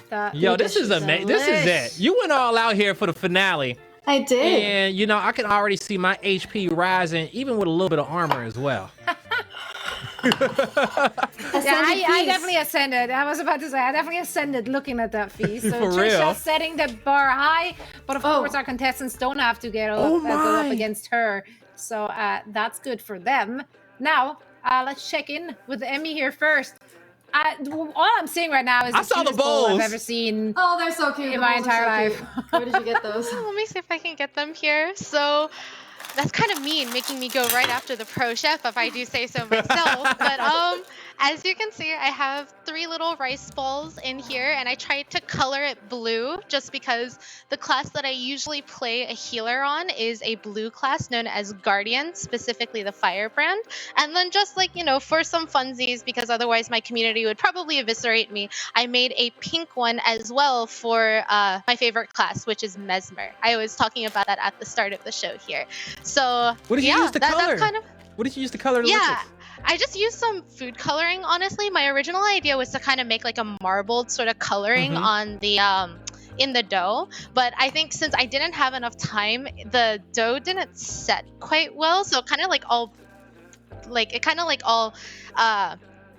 Speaker 3: That
Speaker 1: Yo, this is amazing. This is it. You went all out here for the finale.
Speaker 4: I did.
Speaker 1: And, you know, I can already see my HP rising, even with a little bit of armor as well.
Speaker 3: I definitely ascended. I was about to say, I definitely ascended looking at that feast. So
Speaker 1: For
Speaker 3: Trisha's
Speaker 1: real?
Speaker 3: setting the bar high, but of course our contestants don't have to go up against her. So that's good for them. Now, let's check in with Emmy here first. All I'm seeing right now is the
Speaker 1: saw the
Speaker 3: cutest bowl
Speaker 1: bowls.
Speaker 3: I've ever seen.
Speaker 4: Oh, they're so cute.
Speaker 3: In my entire life.
Speaker 4: Where did you get those?
Speaker 5: Let me see if I can get them here. So that's kind of mean, making me go right after the pro chef, if I do say so myself. But as you can see, I have 3 little rice balls in here, and I tried to color it blue just because the class that I usually play a healer on is a blue class known as Guardian, specifically the Firebrand. And then just like, you know, for some funsies, because otherwise my community would probably eviscerate me, I made a pink one as well for my favorite class, which is Mesmer. I was talking about that at the start of the show here. So
Speaker 1: What did you use to color?
Speaker 5: That's kind of,
Speaker 1: what did you use to color the liquids?
Speaker 5: I just used some food coloring, honestly. My original idea was to kind of make like a marbled sort of coloring on the in the dough, but I think since I didn't have enough time, the dough didn't set quite well, so kind of like all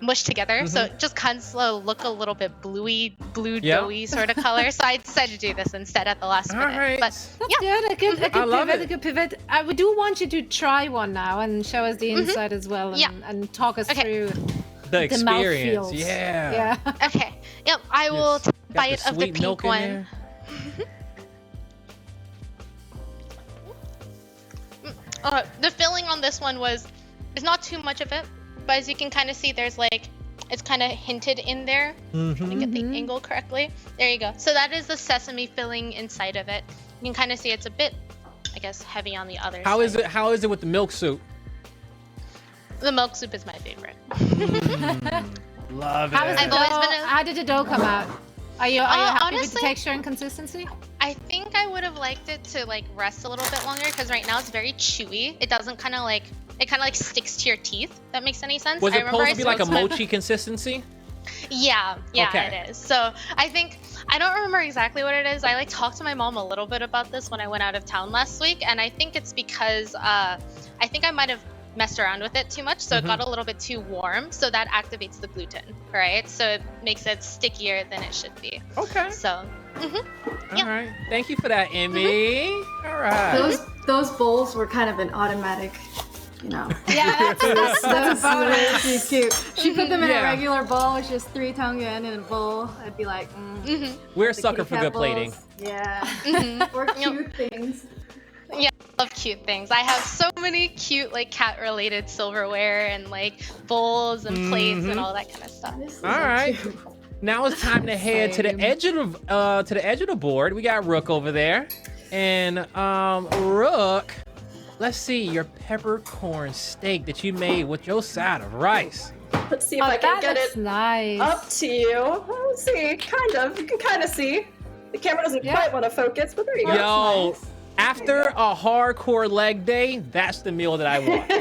Speaker 5: mushed together, so it just kind of look a little bit blue doughy sort of color. So I decided to do this instead at the last minute.
Speaker 1: Right.
Speaker 5: But
Speaker 3: That's good. A good pivot. We do want you to try one now and show us the inside as well, and talk us through
Speaker 1: the experience.
Speaker 3: mouthfeels.
Speaker 1: Yeah.
Speaker 5: okay. Yep. I will take a bite of the pink one. The filling on this one is not too much of it, but as you can kind of see, there's like, it's kind of hinted in there. Let me get the angle correctly. There you go. So that is the sesame filling inside of it. You can kind of see it's a bit, I guess, heavy on the other side.
Speaker 1: How is it with the milk soup?
Speaker 5: The milk soup is my favorite.
Speaker 1: Love it.
Speaker 3: How did the dough come out? Are you happy
Speaker 5: honestly,
Speaker 3: with the texture and consistency?
Speaker 5: I think I would have liked it to like rest a little bit longer because right now it's very chewy. It doesn't kind of like, it kind of like sticks to your teeth. If that makes any sense.
Speaker 1: Was it supposed to be like a mochi consistency?
Speaker 5: Yeah,
Speaker 1: Okay.
Speaker 5: It is. So I think, I don't remember exactly what it is. I like talked to my mom a little bit about this when I went out of town last week, and I think it's because I think I might have messed around with it too much, so it got a little bit too warm, so that activates the gluten, right? So it makes it stickier than it should be.
Speaker 1: Okay.
Speaker 5: So,
Speaker 1: All right. Thank you for that, Emmy. All right.
Speaker 4: Those bowls were kind of an automatic, you know.
Speaker 3: Yeah, that's
Speaker 4: really cute. She put them in a regular bowl, which is 3 tongan in a bowl. I'd be like,
Speaker 1: We're a sucker for good plating.
Speaker 4: Yeah. Or cute things.
Speaker 5: yeah, I love cute things. I have so many cute like cat related silverware and like bowls and plates and all that kind of stuff.
Speaker 1: All right. Now it's time to head to the edge of the board. We got Rook over there, and Rook. Let's see your peppercorn steak that you made with your side of rice.
Speaker 6: Let's see if I can get it
Speaker 3: nice.
Speaker 6: up to you. Let's see, kind of. You can kind of see. The camera doesn't quite want to focus, but there you go.
Speaker 1: Yo,
Speaker 6: Nice.
Speaker 1: after a hardcore leg day, that's the meal that I want.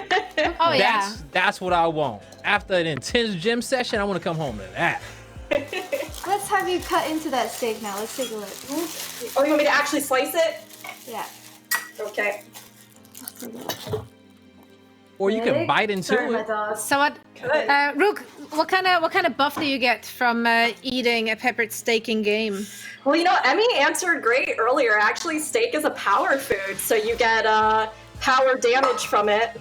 Speaker 3: Oh yeah.
Speaker 1: That's what I want. After an intense gym session, I want to come home to that.
Speaker 4: Let's have you cut into that steak now. Let's take a look.
Speaker 6: Oh, you want me to actually slice it?
Speaker 4: Yeah.
Speaker 6: Okay.
Speaker 1: or you can bite into
Speaker 4: Sorry, my
Speaker 1: it.
Speaker 4: dog.
Speaker 3: So what, Rook, what kind of buff do you get from eating a peppered steak in game?
Speaker 6: Well, you know, Emmy answered great earlier. Actually, steak is a power food, so you get power damage from it.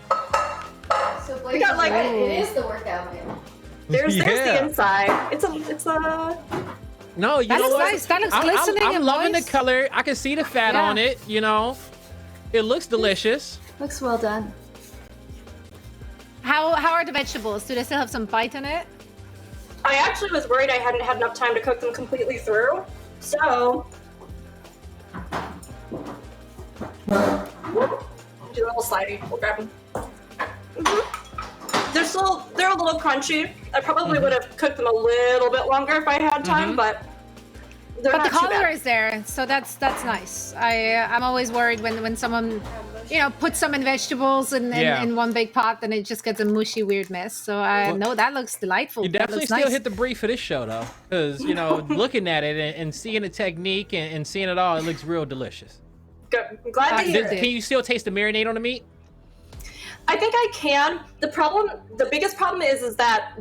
Speaker 4: So Blaze
Speaker 6: got,
Speaker 4: is
Speaker 6: like-
Speaker 4: right. It is the workout meal.
Speaker 6: There's
Speaker 1: Yeah.
Speaker 6: the inside. It's a
Speaker 1: No, you
Speaker 3: That
Speaker 1: know
Speaker 3: looks
Speaker 1: what?
Speaker 3: nice. That looks glistening
Speaker 1: I'm
Speaker 3: and
Speaker 1: loving
Speaker 3: moist.
Speaker 1: the color. I can see the fat
Speaker 3: Yeah.
Speaker 1: on it. You know, it looks delicious.
Speaker 4: Looks well done.
Speaker 3: How are the vegetables? Do they still have some bite in it?
Speaker 6: I actually was worried I hadn't had enough time to cook them completely through. So do a little slidey. We'll grab them. They're a little crunchy. I probably would have cooked them a little bit longer if I had time, but they're
Speaker 3: But
Speaker 6: not
Speaker 3: the
Speaker 6: too
Speaker 3: color
Speaker 6: bad.
Speaker 3: is there, so that's nice. I'm always worried when someone, puts some in vegetables in one big pot, then it just gets a mushy weird mess. So no, that looks delightful.
Speaker 1: You
Speaker 3: That
Speaker 1: definitely
Speaker 3: looks
Speaker 1: still
Speaker 3: nice.
Speaker 1: hit the brief for this show though, because looking at it and seeing the technique and seeing it all, it looks real delicious.
Speaker 6: Good. I'm glad to hear it.
Speaker 1: Can you still taste the marinade on the meat?
Speaker 6: I think I can. The biggest problem is that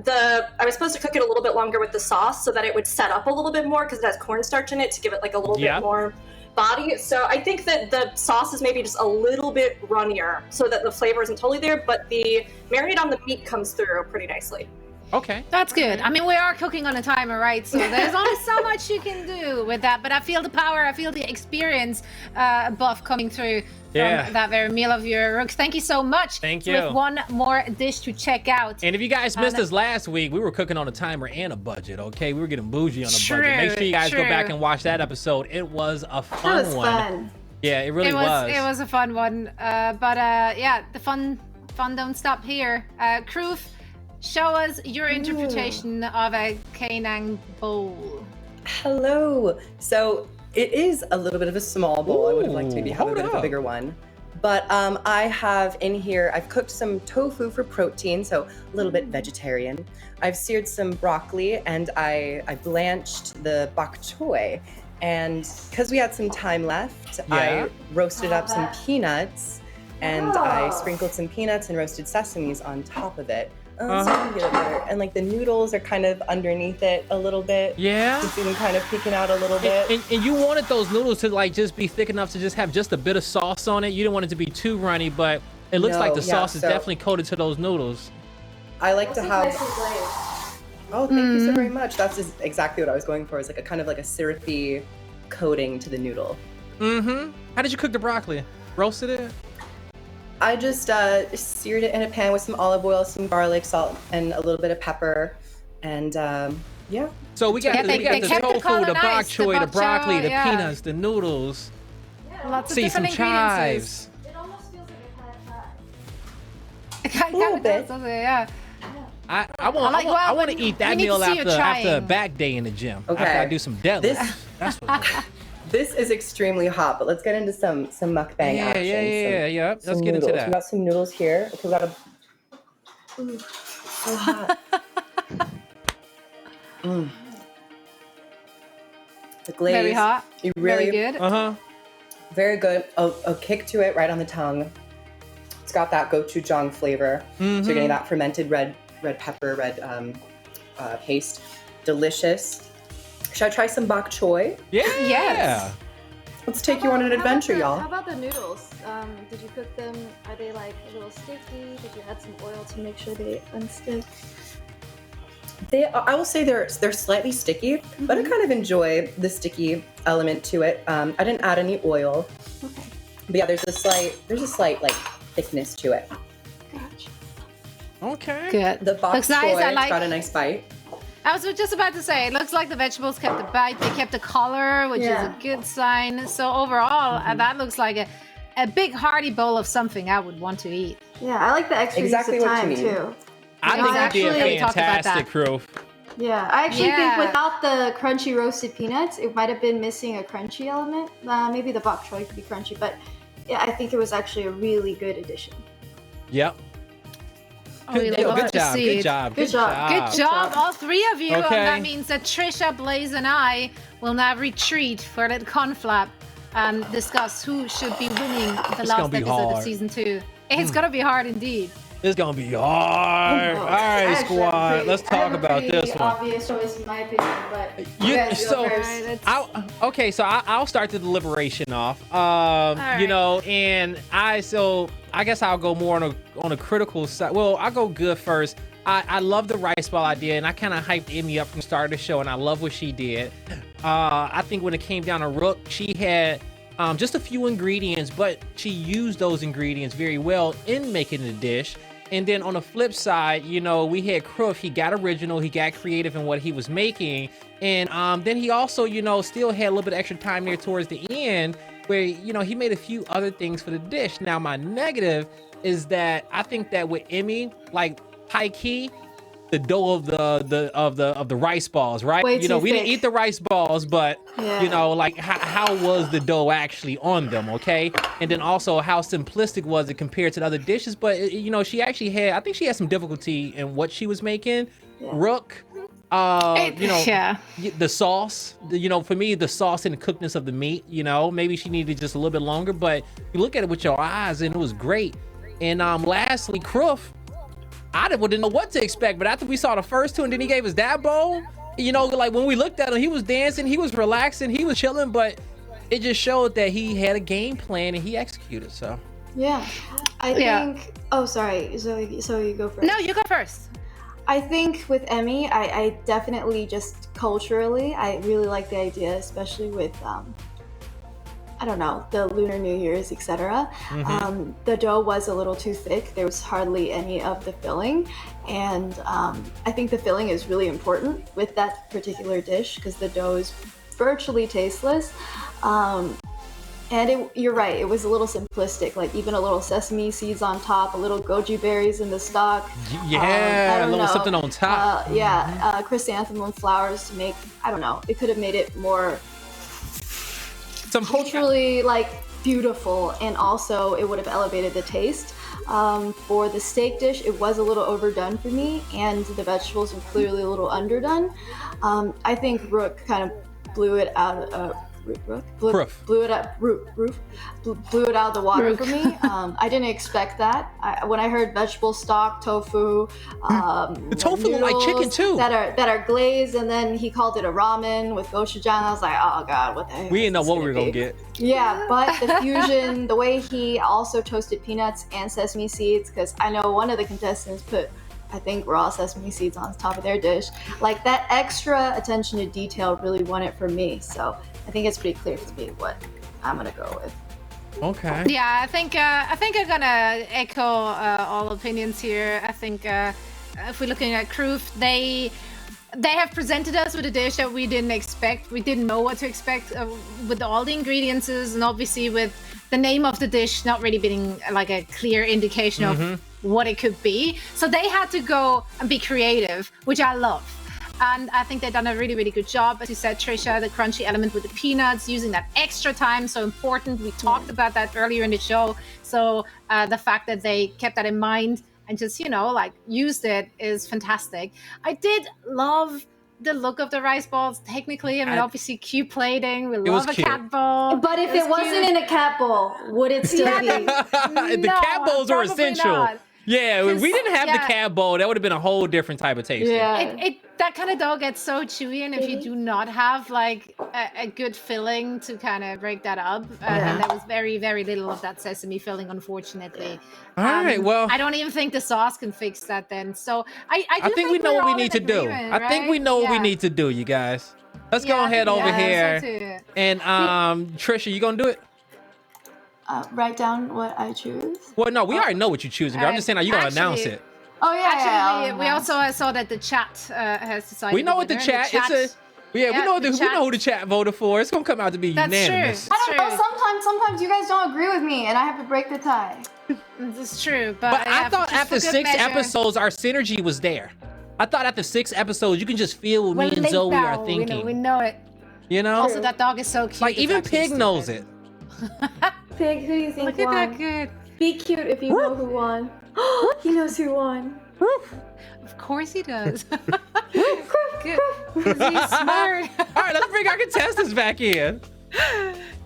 Speaker 6: I was supposed to cook it a little bit longer with the sauce so that it would set up a little bit more because it has cornstarch in it to give it like a little bit more body. So I think that the sauce is maybe just a little bit runnier so that the flavor isn't totally there, but the marinade on the meat comes through pretty nicely.
Speaker 1: Okay.
Speaker 3: That's good. I mean, we are cooking on a timer, right? So there's only so much you can do with that. But I feel the power, I feel the experience buff coming through from that very meal of your Rooks. Thank you so much.
Speaker 1: Thank
Speaker 3: So
Speaker 1: you.
Speaker 3: we have one more dish to check out.
Speaker 1: And if you guys missed us last week, we were cooking on a timer and a budget, okay? We were getting bougie on a budget. Make sure you guys go back and watch that episode. It was a fun
Speaker 4: That was
Speaker 1: one.
Speaker 4: fun.
Speaker 1: Yeah, it really was.
Speaker 3: It was a fun one. But the fun don't stop here. Kroof, show us your interpretation of a Canaan bowl.
Speaker 7: Hello. So it is a little bit of a small bowl. I would have liked to maybe have a bit of a bigger one. But I have in here, I've cooked some tofu for protein, so a little bit vegetarian. I've seared some broccoli and I blanched the bok choy. And because we had some time left, I roasted up some peanuts and I sprinkled some peanuts and roasted sesames on top of it. So you can get it better. And like the noodles are kind of underneath it a little bit.
Speaker 1: Yeah.
Speaker 7: You see them kind of peeking out a little bit.
Speaker 1: And you wanted those noodles to like just be thick enough to just have just a bit of sauce on it. You didn't want it to be too runny, but it looks like the sauce is definitely coated to those noodles.
Speaker 7: I like to have. Oh, thank you so very much. That's just exactly what I was going for. It's like a kind of like a syrupy coating to the noodle.
Speaker 1: Mm-hmm. How did you cook the broccoli? Roasted it?
Speaker 7: I just seared it in a pan with some olive oil, some garlic, salt, and a little bit of pepper, and yeah.
Speaker 1: So we got the tofu, the bok choy, the broccoli, the peanuts, the noodles.
Speaker 3: Lots of
Speaker 1: See some
Speaker 3: different
Speaker 1: chives.
Speaker 4: It almost feels like a pad
Speaker 3: It
Speaker 7: A little bit.
Speaker 3: does, yeah.
Speaker 1: I want to eat that
Speaker 3: we need
Speaker 1: meal
Speaker 3: to see you
Speaker 1: after a
Speaker 3: trying.
Speaker 1: back day in the gym.
Speaker 7: Okay.
Speaker 1: After I do some deadlifts. That's what.
Speaker 7: This is extremely hot, but let's get into some mukbang action.
Speaker 1: Yeah.
Speaker 7: Some
Speaker 1: Let's get into
Speaker 7: noodles.
Speaker 1: that.
Speaker 7: We got some noodles here. Okay, we got a. Ooh, so hot. The glaze.
Speaker 3: Very hot.
Speaker 7: You really,
Speaker 3: Very good.
Speaker 1: Uh-huh.
Speaker 7: Very good. A kick to it right on the tongue. It's got that gochujang flavor. So you're getting that fermented red pepper, paste. Delicious. Should I try some bok choy?
Speaker 1: Yeah.
Speaker 3: Yes.
Speaker 7: Let's take you on an adventure,
Speaker 4: How
Speaker 7: y'all.
Speaker 4: about the noodles? Did you cook them? Are they like a little sticky? Did you add some oil to make sure they unstick?
Speaker 7: I will say they're slightly sticky, but I kind of enjoy the sticky element to it. I didn't add any oil, but yeah, there's a slight like thickness to it.
Speaker 4: Gotcha.
Speaker 1: Okay.
Speaker 3: Good.
Speaker 7: The bok
Speaker 3: Looks
Speaker 7: choy,
Speaker 3: nice. I
Speaker 7: it's
Speaker 3: like.
Speaker 7: got a nice bite.
Speaker 3: I was just about to say, it looks like the vegetables kept the bite, they kept the color, which is a good sign. So overall, that looks like a big hearty bowl of something I would want to eat.
Speaker 4: Yeah, I like the extra
Speaker 7: Exactly
Speaker 4: use of
Speaker 7: what
Speaker 4: time
Speaker 7: you mean.
Speaker 4: too.
Speaker 1: I think you did
Speaker 3: talked about
Speaker 1: fantastic, crew.
Speaker 4: Yeah, I actually
Speaker 3: Yeah.
Speaker 4: think without the crunchy roasted peanuts, it might have been missing a crunchy element. Maybe the bok choy could be crunchy, but yeah, I think it was actually a really good addition.
Speaker 1: Yep.
Speaker 3: We love
Speaker 1: Good
Speaker 3: to
Speaker 1: job.
Speaker 3: see
Speaker 1: Good
Speaker 3: it.
Speaker 1: job.
Speaker 4: Good job.
Speaker 3: Good job, all three of you.
Speaker 1: Okay.
Speaker 3: And that means that Trisha, Blaze, and I will now retreat for a little conflap and discuss who should be winning the
Speaker 1: It's
Speaker 3: last
Speaker 1: gonna be
Speaker 3: episode of
Speaker 1: hard.
Speaker 3: season 2. It's gonna be hard indeed.
Speaker 1: It's gonna be hard. All right, squad. Let's talk about this one.
Speaker 4: Obvious choice in my opinion, but you guys go first.
Speaker 1: I'll start the deliberation off.
Speaker 3: right.
Speaker 1: You know, and I guess I'll go more on a critical side. Well, I'll go good first. I love the rice ball idea, and I kind of hyped Emmy up from the start of the show, and I love what she did. I think when it came down to Rook, she had just a few ingredients, but she used those ingredients very well in making the dish. And then on the flip side, you know, we had Kroof. He got original, he got creative in what he was making. And then he also, you know, still had a little bit of extra time there towards the end where, you know, he made a few other things for the dish. Now, my negative is that I think that with Emmy, like high key, the dough of the rice balls, right?
Speaker 4: Way
Speaker 1: you know,
Speaker 4: too
Speaker 1: we didn't
Speaker 4: thick.
Speaker 1: eat the rice balls, but
Speaker 4: Yeah.
Speaker 1: you know, like how was the dough actually on them? Okay, and then also how simplistic was it compared to the other dishes? But you know, she actually had, I think she had some difficulty in what she was making.
Speaker 4: Yeah.
Speaker 1: Rook, you know,
Speaker 3: Yeah.
Speaker 1: the sauce, you know, for me, the sauce and the cookness of the meat, you know, maybe she needed just a little bit longer, but you look at it with your eyes and it was great. And lastly, Kroof, I didn't know what to expect, but after we saw the first two and then he gave us that bowl, you know, like when we looked at him, he was dancing, he was relaxing, he was chilling, but it just showed that he had a game plan and he executed. So
Speaker 4: Yeah, I
Speaker 3: Yeah.
Speaker 4: think. Oh, sorry, Zoe. So you go first.
Speaker 3: No, you go first.
Speaker 4: I think with Emmy, I definitely just culturally, I really like the idea, especially with I don't know, the Lunar New Year's, etc. The dough was a little too thick. There was hardly any of the filling, and I think the filling is really important with that particular dish because the dough is virtually tasteless. And you're right, it was a little simplistic, like even a little sesame seeds on top, a little goji berries in the stock.
Speaker 1: yeah,
Speaker 4: I
Speaker 1: a
Speaker 4: don't
Speaker 1: little
Speaker 4: know.
Speaker 1: something on top.
Speaker 4: Chrysanthemum flowers to make, I don't know, it could have made it more
Speaker 1: Some
Speaker 4: culturally like beautiful, and also it would have elevated the taste. For the steak dish, it was a little overdone for me, and the vegetables were clearly a little underdone. I think Rook kind of blew it out of blew it out blew it out of the water for me. I didn't expect that. When I heard vegetable stock, tofu,
Speaker 1: the tofu looked like chicken
Speaker 4: noodles
Speaker 1: too.
Speaker 4: that are glazed, and then he called it a ramen with gochujang. I was like, oh god, what the heck?
Speaker 1: We
Speaker 4: is
Speaker 1: didn't know
Speaker 4: this
Speaker 1: what we were gonna
Speaker 4: be?
Speaker 1: get.
Speaker 4: Yeah, but the fusion, the way he also toasted peanuts and sesame seeds, because I know one of the contestants put, I think, raw sesame seeds on top of their dish. Like that extra attention to detail really won it for me. So I think it's pretty clear to me what I'm gonna go with.
Speaker 1: Okay.
Speaker 3: Yeah, I think I'm gonna echo all opinions here. I think if we're looking at Kroof, they have presented us with a dish that we didn't expect. We didn't know what to expect with all the ingredients, and obviously with the name of the dish not really being like a clear indication of what it could be. So they had to go and be creative, which I love. And I think they've done a really, really good job. As you said, Trisha, the crunchy element with the peanuts, using that extra time, so important. We talked about that earlier in the show. So the fact that they kept that in mind and just, you know, like used it is fantastic. I did love the look of the rice balls. Technically, I mean, obviously cute plating. We love a
Speaker 1: cute.
Speaker 3: cat bowl.
Speaker 4: But if it wasn't
Speaker 3: cute.
Speaker 4: in a cat bowl, would it still be?
Speaker 1: The
Speaker 3: No,
Speaker 1: cat bowls are
Speaker 3: probably
Speaker 1: essential.
Speaker 3: not.
Speaker 1: Yeah, if we didn't have the
Speaker 3: Yeah.
Speaker 1: cat bowl, that would have been a whole different type of taste.
Speaker 4: Yeah.
Speaker 3: That kind of dough gets so chewy, and if you do not have like a good filling to kind of break that up, and there was very, very little of that sesame filling, unfortunately.
Speaker 1: All right, well,
Speaker 3: I don't even think the sauce can fix that then. So I
Speaker 1: I think we know what we need to do. I think we know what we need to do, you guys. Let's go ahead over here. And Trisha, you gonna do it?
Speaker 4: Write down what I choose.
Speaker 1: Well, no, we already know what you're choosing. Girl. I'm just saying, are you gonna announce it?
Speaker 4: Oh yeah.
Speaker 3: Actually, we also saw that the chat has decided.
Speaker 1: We know what the chat. We know who the chat voted for. It's gonna come out to be
Speaker 3: That's
Speaker 1: unanimous.
Speaker 3: true.
Speaker 4: I don't know. Sometimes you guys don't agree with me, and I have to break the tie.
Speaker 3: That's true,
Speaker 1: But I thought after 6 episodes, our synergy was there. I thought after 6 episodes, you can just feel what me and Zoe are thinking.
Speaker 3: We know it.
Speaker 1: You know?
Speaker 3: Also, that dog is so cute.
Speaker 1: Like, even Pig knows it.
Speaker 4: Pig, who do you think
Speaker 3: Look
Speaker 4: won?
Speaker 3: at that good.
Speaker 4: Be cute if you know who won. He knows who won.
Speaker 3: Of course he does. Good. 'Cause he's smart.
Speaker 1: All right, let's bring our contestants back in.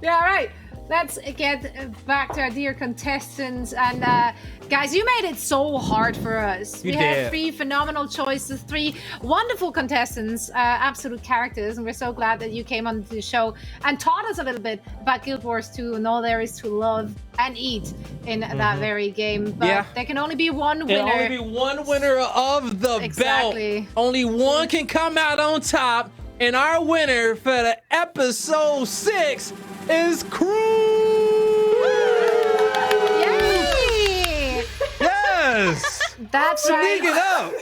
Speaker 3: Yeah, all right. let's get back to our dear contestants. And guys, you made it so hard for us.
Speaker 1: You
Speaker 3: we
Speaker 1: did.
Speaker 3: had 3 phenomenal choices, 3 wonderful contestants, absolute characters, and we're so glad that you came on the show and taught us a little bit about Guild Wars 2 and all there is to love and eat in that very game. But there can only be one winner.
Speaker 1: There can only be one winner of the belt. Only one can come out on top. And our winner for the episode 6 is Crew.
Speaker 3: Yay!
Speaker 1: Yes.
Speaker 3: That's
Speaker 1: Sneak it
Speaker 3: right.
Speaker 1: up.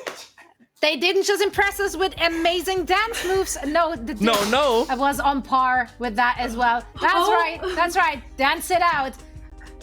Speaker 3: They didn't just impress us with amazing dance moves. No, the
Speaker 1: No.
Speaker 3: I was on par with that as well. That's right. That's right. Dance it out.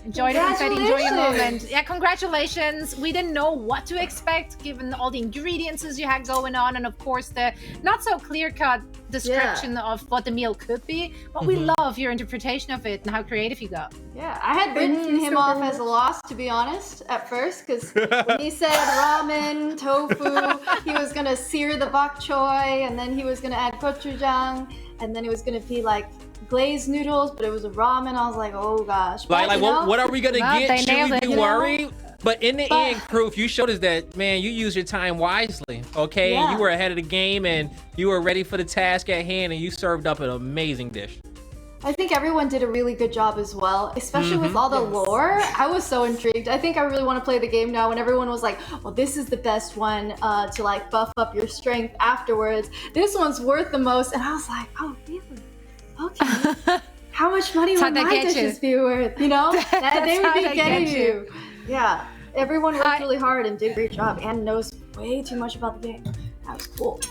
Speaker 3: Enjoy the confetti, enjoy your moment. Yeah, congratulations. We didn't know what to expect given all the ingredients you had going on, and of course the not so clear-cut description of what the meal could be. But we love your interpretation of it and how creative you got.
Speaker 4: Yeah, I had written him off as a loss, to be honest, at first, because when he said ramen, tofu, he was gonna sear the bok choy, and then he was gonna add gochujang, and then it was gonna be like glazed noodles, but it was a ramen. I was like, oh gosh. But,
Speaker 1: Like what are we gonna get? Should we be worried? But in the end, Proof, you showed us that, man, you used your time wisely, okay?
Speaker 4: Yeah.
Speaker 1: And you were ahead of the game, and you were ready for the task at hand, and you served up an amazing dish.
Speaker 4: I think everyone did a really good job as well, especially with all the lore. I was so intrigued. I think I really want to play the game now when everyone was like, well, this is the best one to like buff up your strength afterwards. This one's worth the most. And I was like, oh, really? Okay. How much money would my dishes be worth? You know, that they would be getting you. Yeah, everyone worked really hard and did a great job and knows way too much about the game. That was cool.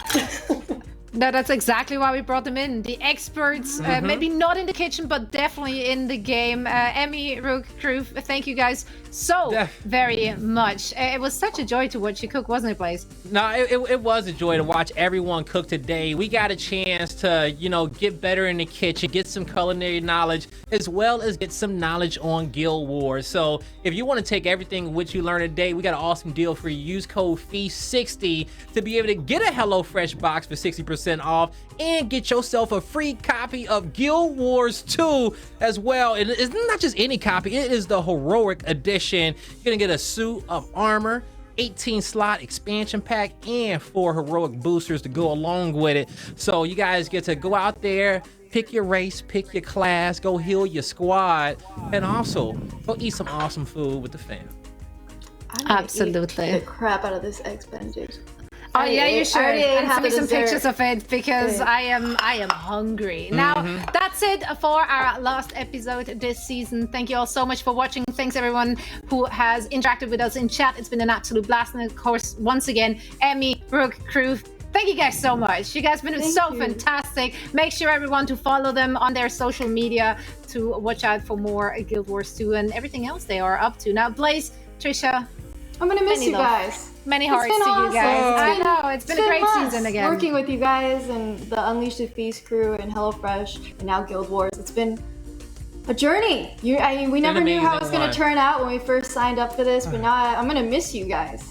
Speaker 3: No, that's exactly why we brought them in. The experts, maybe not in the kitchen, but definitely in the game. Emmy, Rook, Crew, thank you guys so very much. It was such a joy to watch you cook, wasn't it, Blaze?
Speaker 1: No, it was a joy to watch everyone cook today. We got a chance to, get better in the kitchen, get some culinary knowledge, as well as get some knowledge on Guild Wars. So if you want to take everything which you learned today, we got an awesome deal for you. Use code FEAST60 to be able to get a HelloFresh box for 60% off and get yourself a free copy of Guild Wars 2 as well. And it's not just any copy, it is the heroic edition. You're gonna get a suit of armor, 18 slot expansion pack, and 4 heroic boosters to go along with it. So you guys get to go out there, pick your race, pick your class, go heal your squad, and also go eat some awesome food with the fam.
Speaker 3: Absolutely.
Speaker 4: Eat the crap out of this eggs Benedict.
Speaker 3: Oh yeah, you should. And send me some pictures of it because I am hungry. Now that's it for our last episode this season. Thank you all so much for watching. Thanks everyone who has interacted with us in chat. It's been an absolute blast. And of course, once again, Emmy, Brooke, Crew, thank you guys so much. You guys have been fantastic. Make sure everyone to follow them on their social media to watch out for more Guild Wars 2 and everything else they are up to. Now, Blaze, Trisha,
Speaker 4: I'm gonna miss you guys.
Speaker 3: Many hearts to you guys. I know, it's been a great season again.
Speaker 4: Working with you guys and the Unleash the Feast crew and HelloFresh and now Guild Wars. It's been a journey. We never knew how it was going to turn out when we first signed up for this, but now I'm going to miss you guys.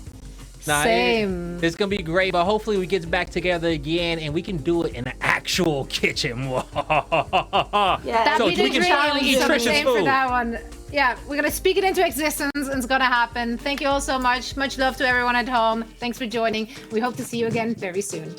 Speaker 3: Same.
Speaker 1: It's going to be great, but hopefully we get back together again and we can do it in the actual kitchen.
Speaker 3: Yeah,
Speaker 1: so we can finally eat Trisha's food.
Speaker 3: For that one. Yeah, we're gonna speak it into existence and it's gonna happen. Thank you all so much. Much love to everyone at home. Thanks for joining. We hope to see you again very soon.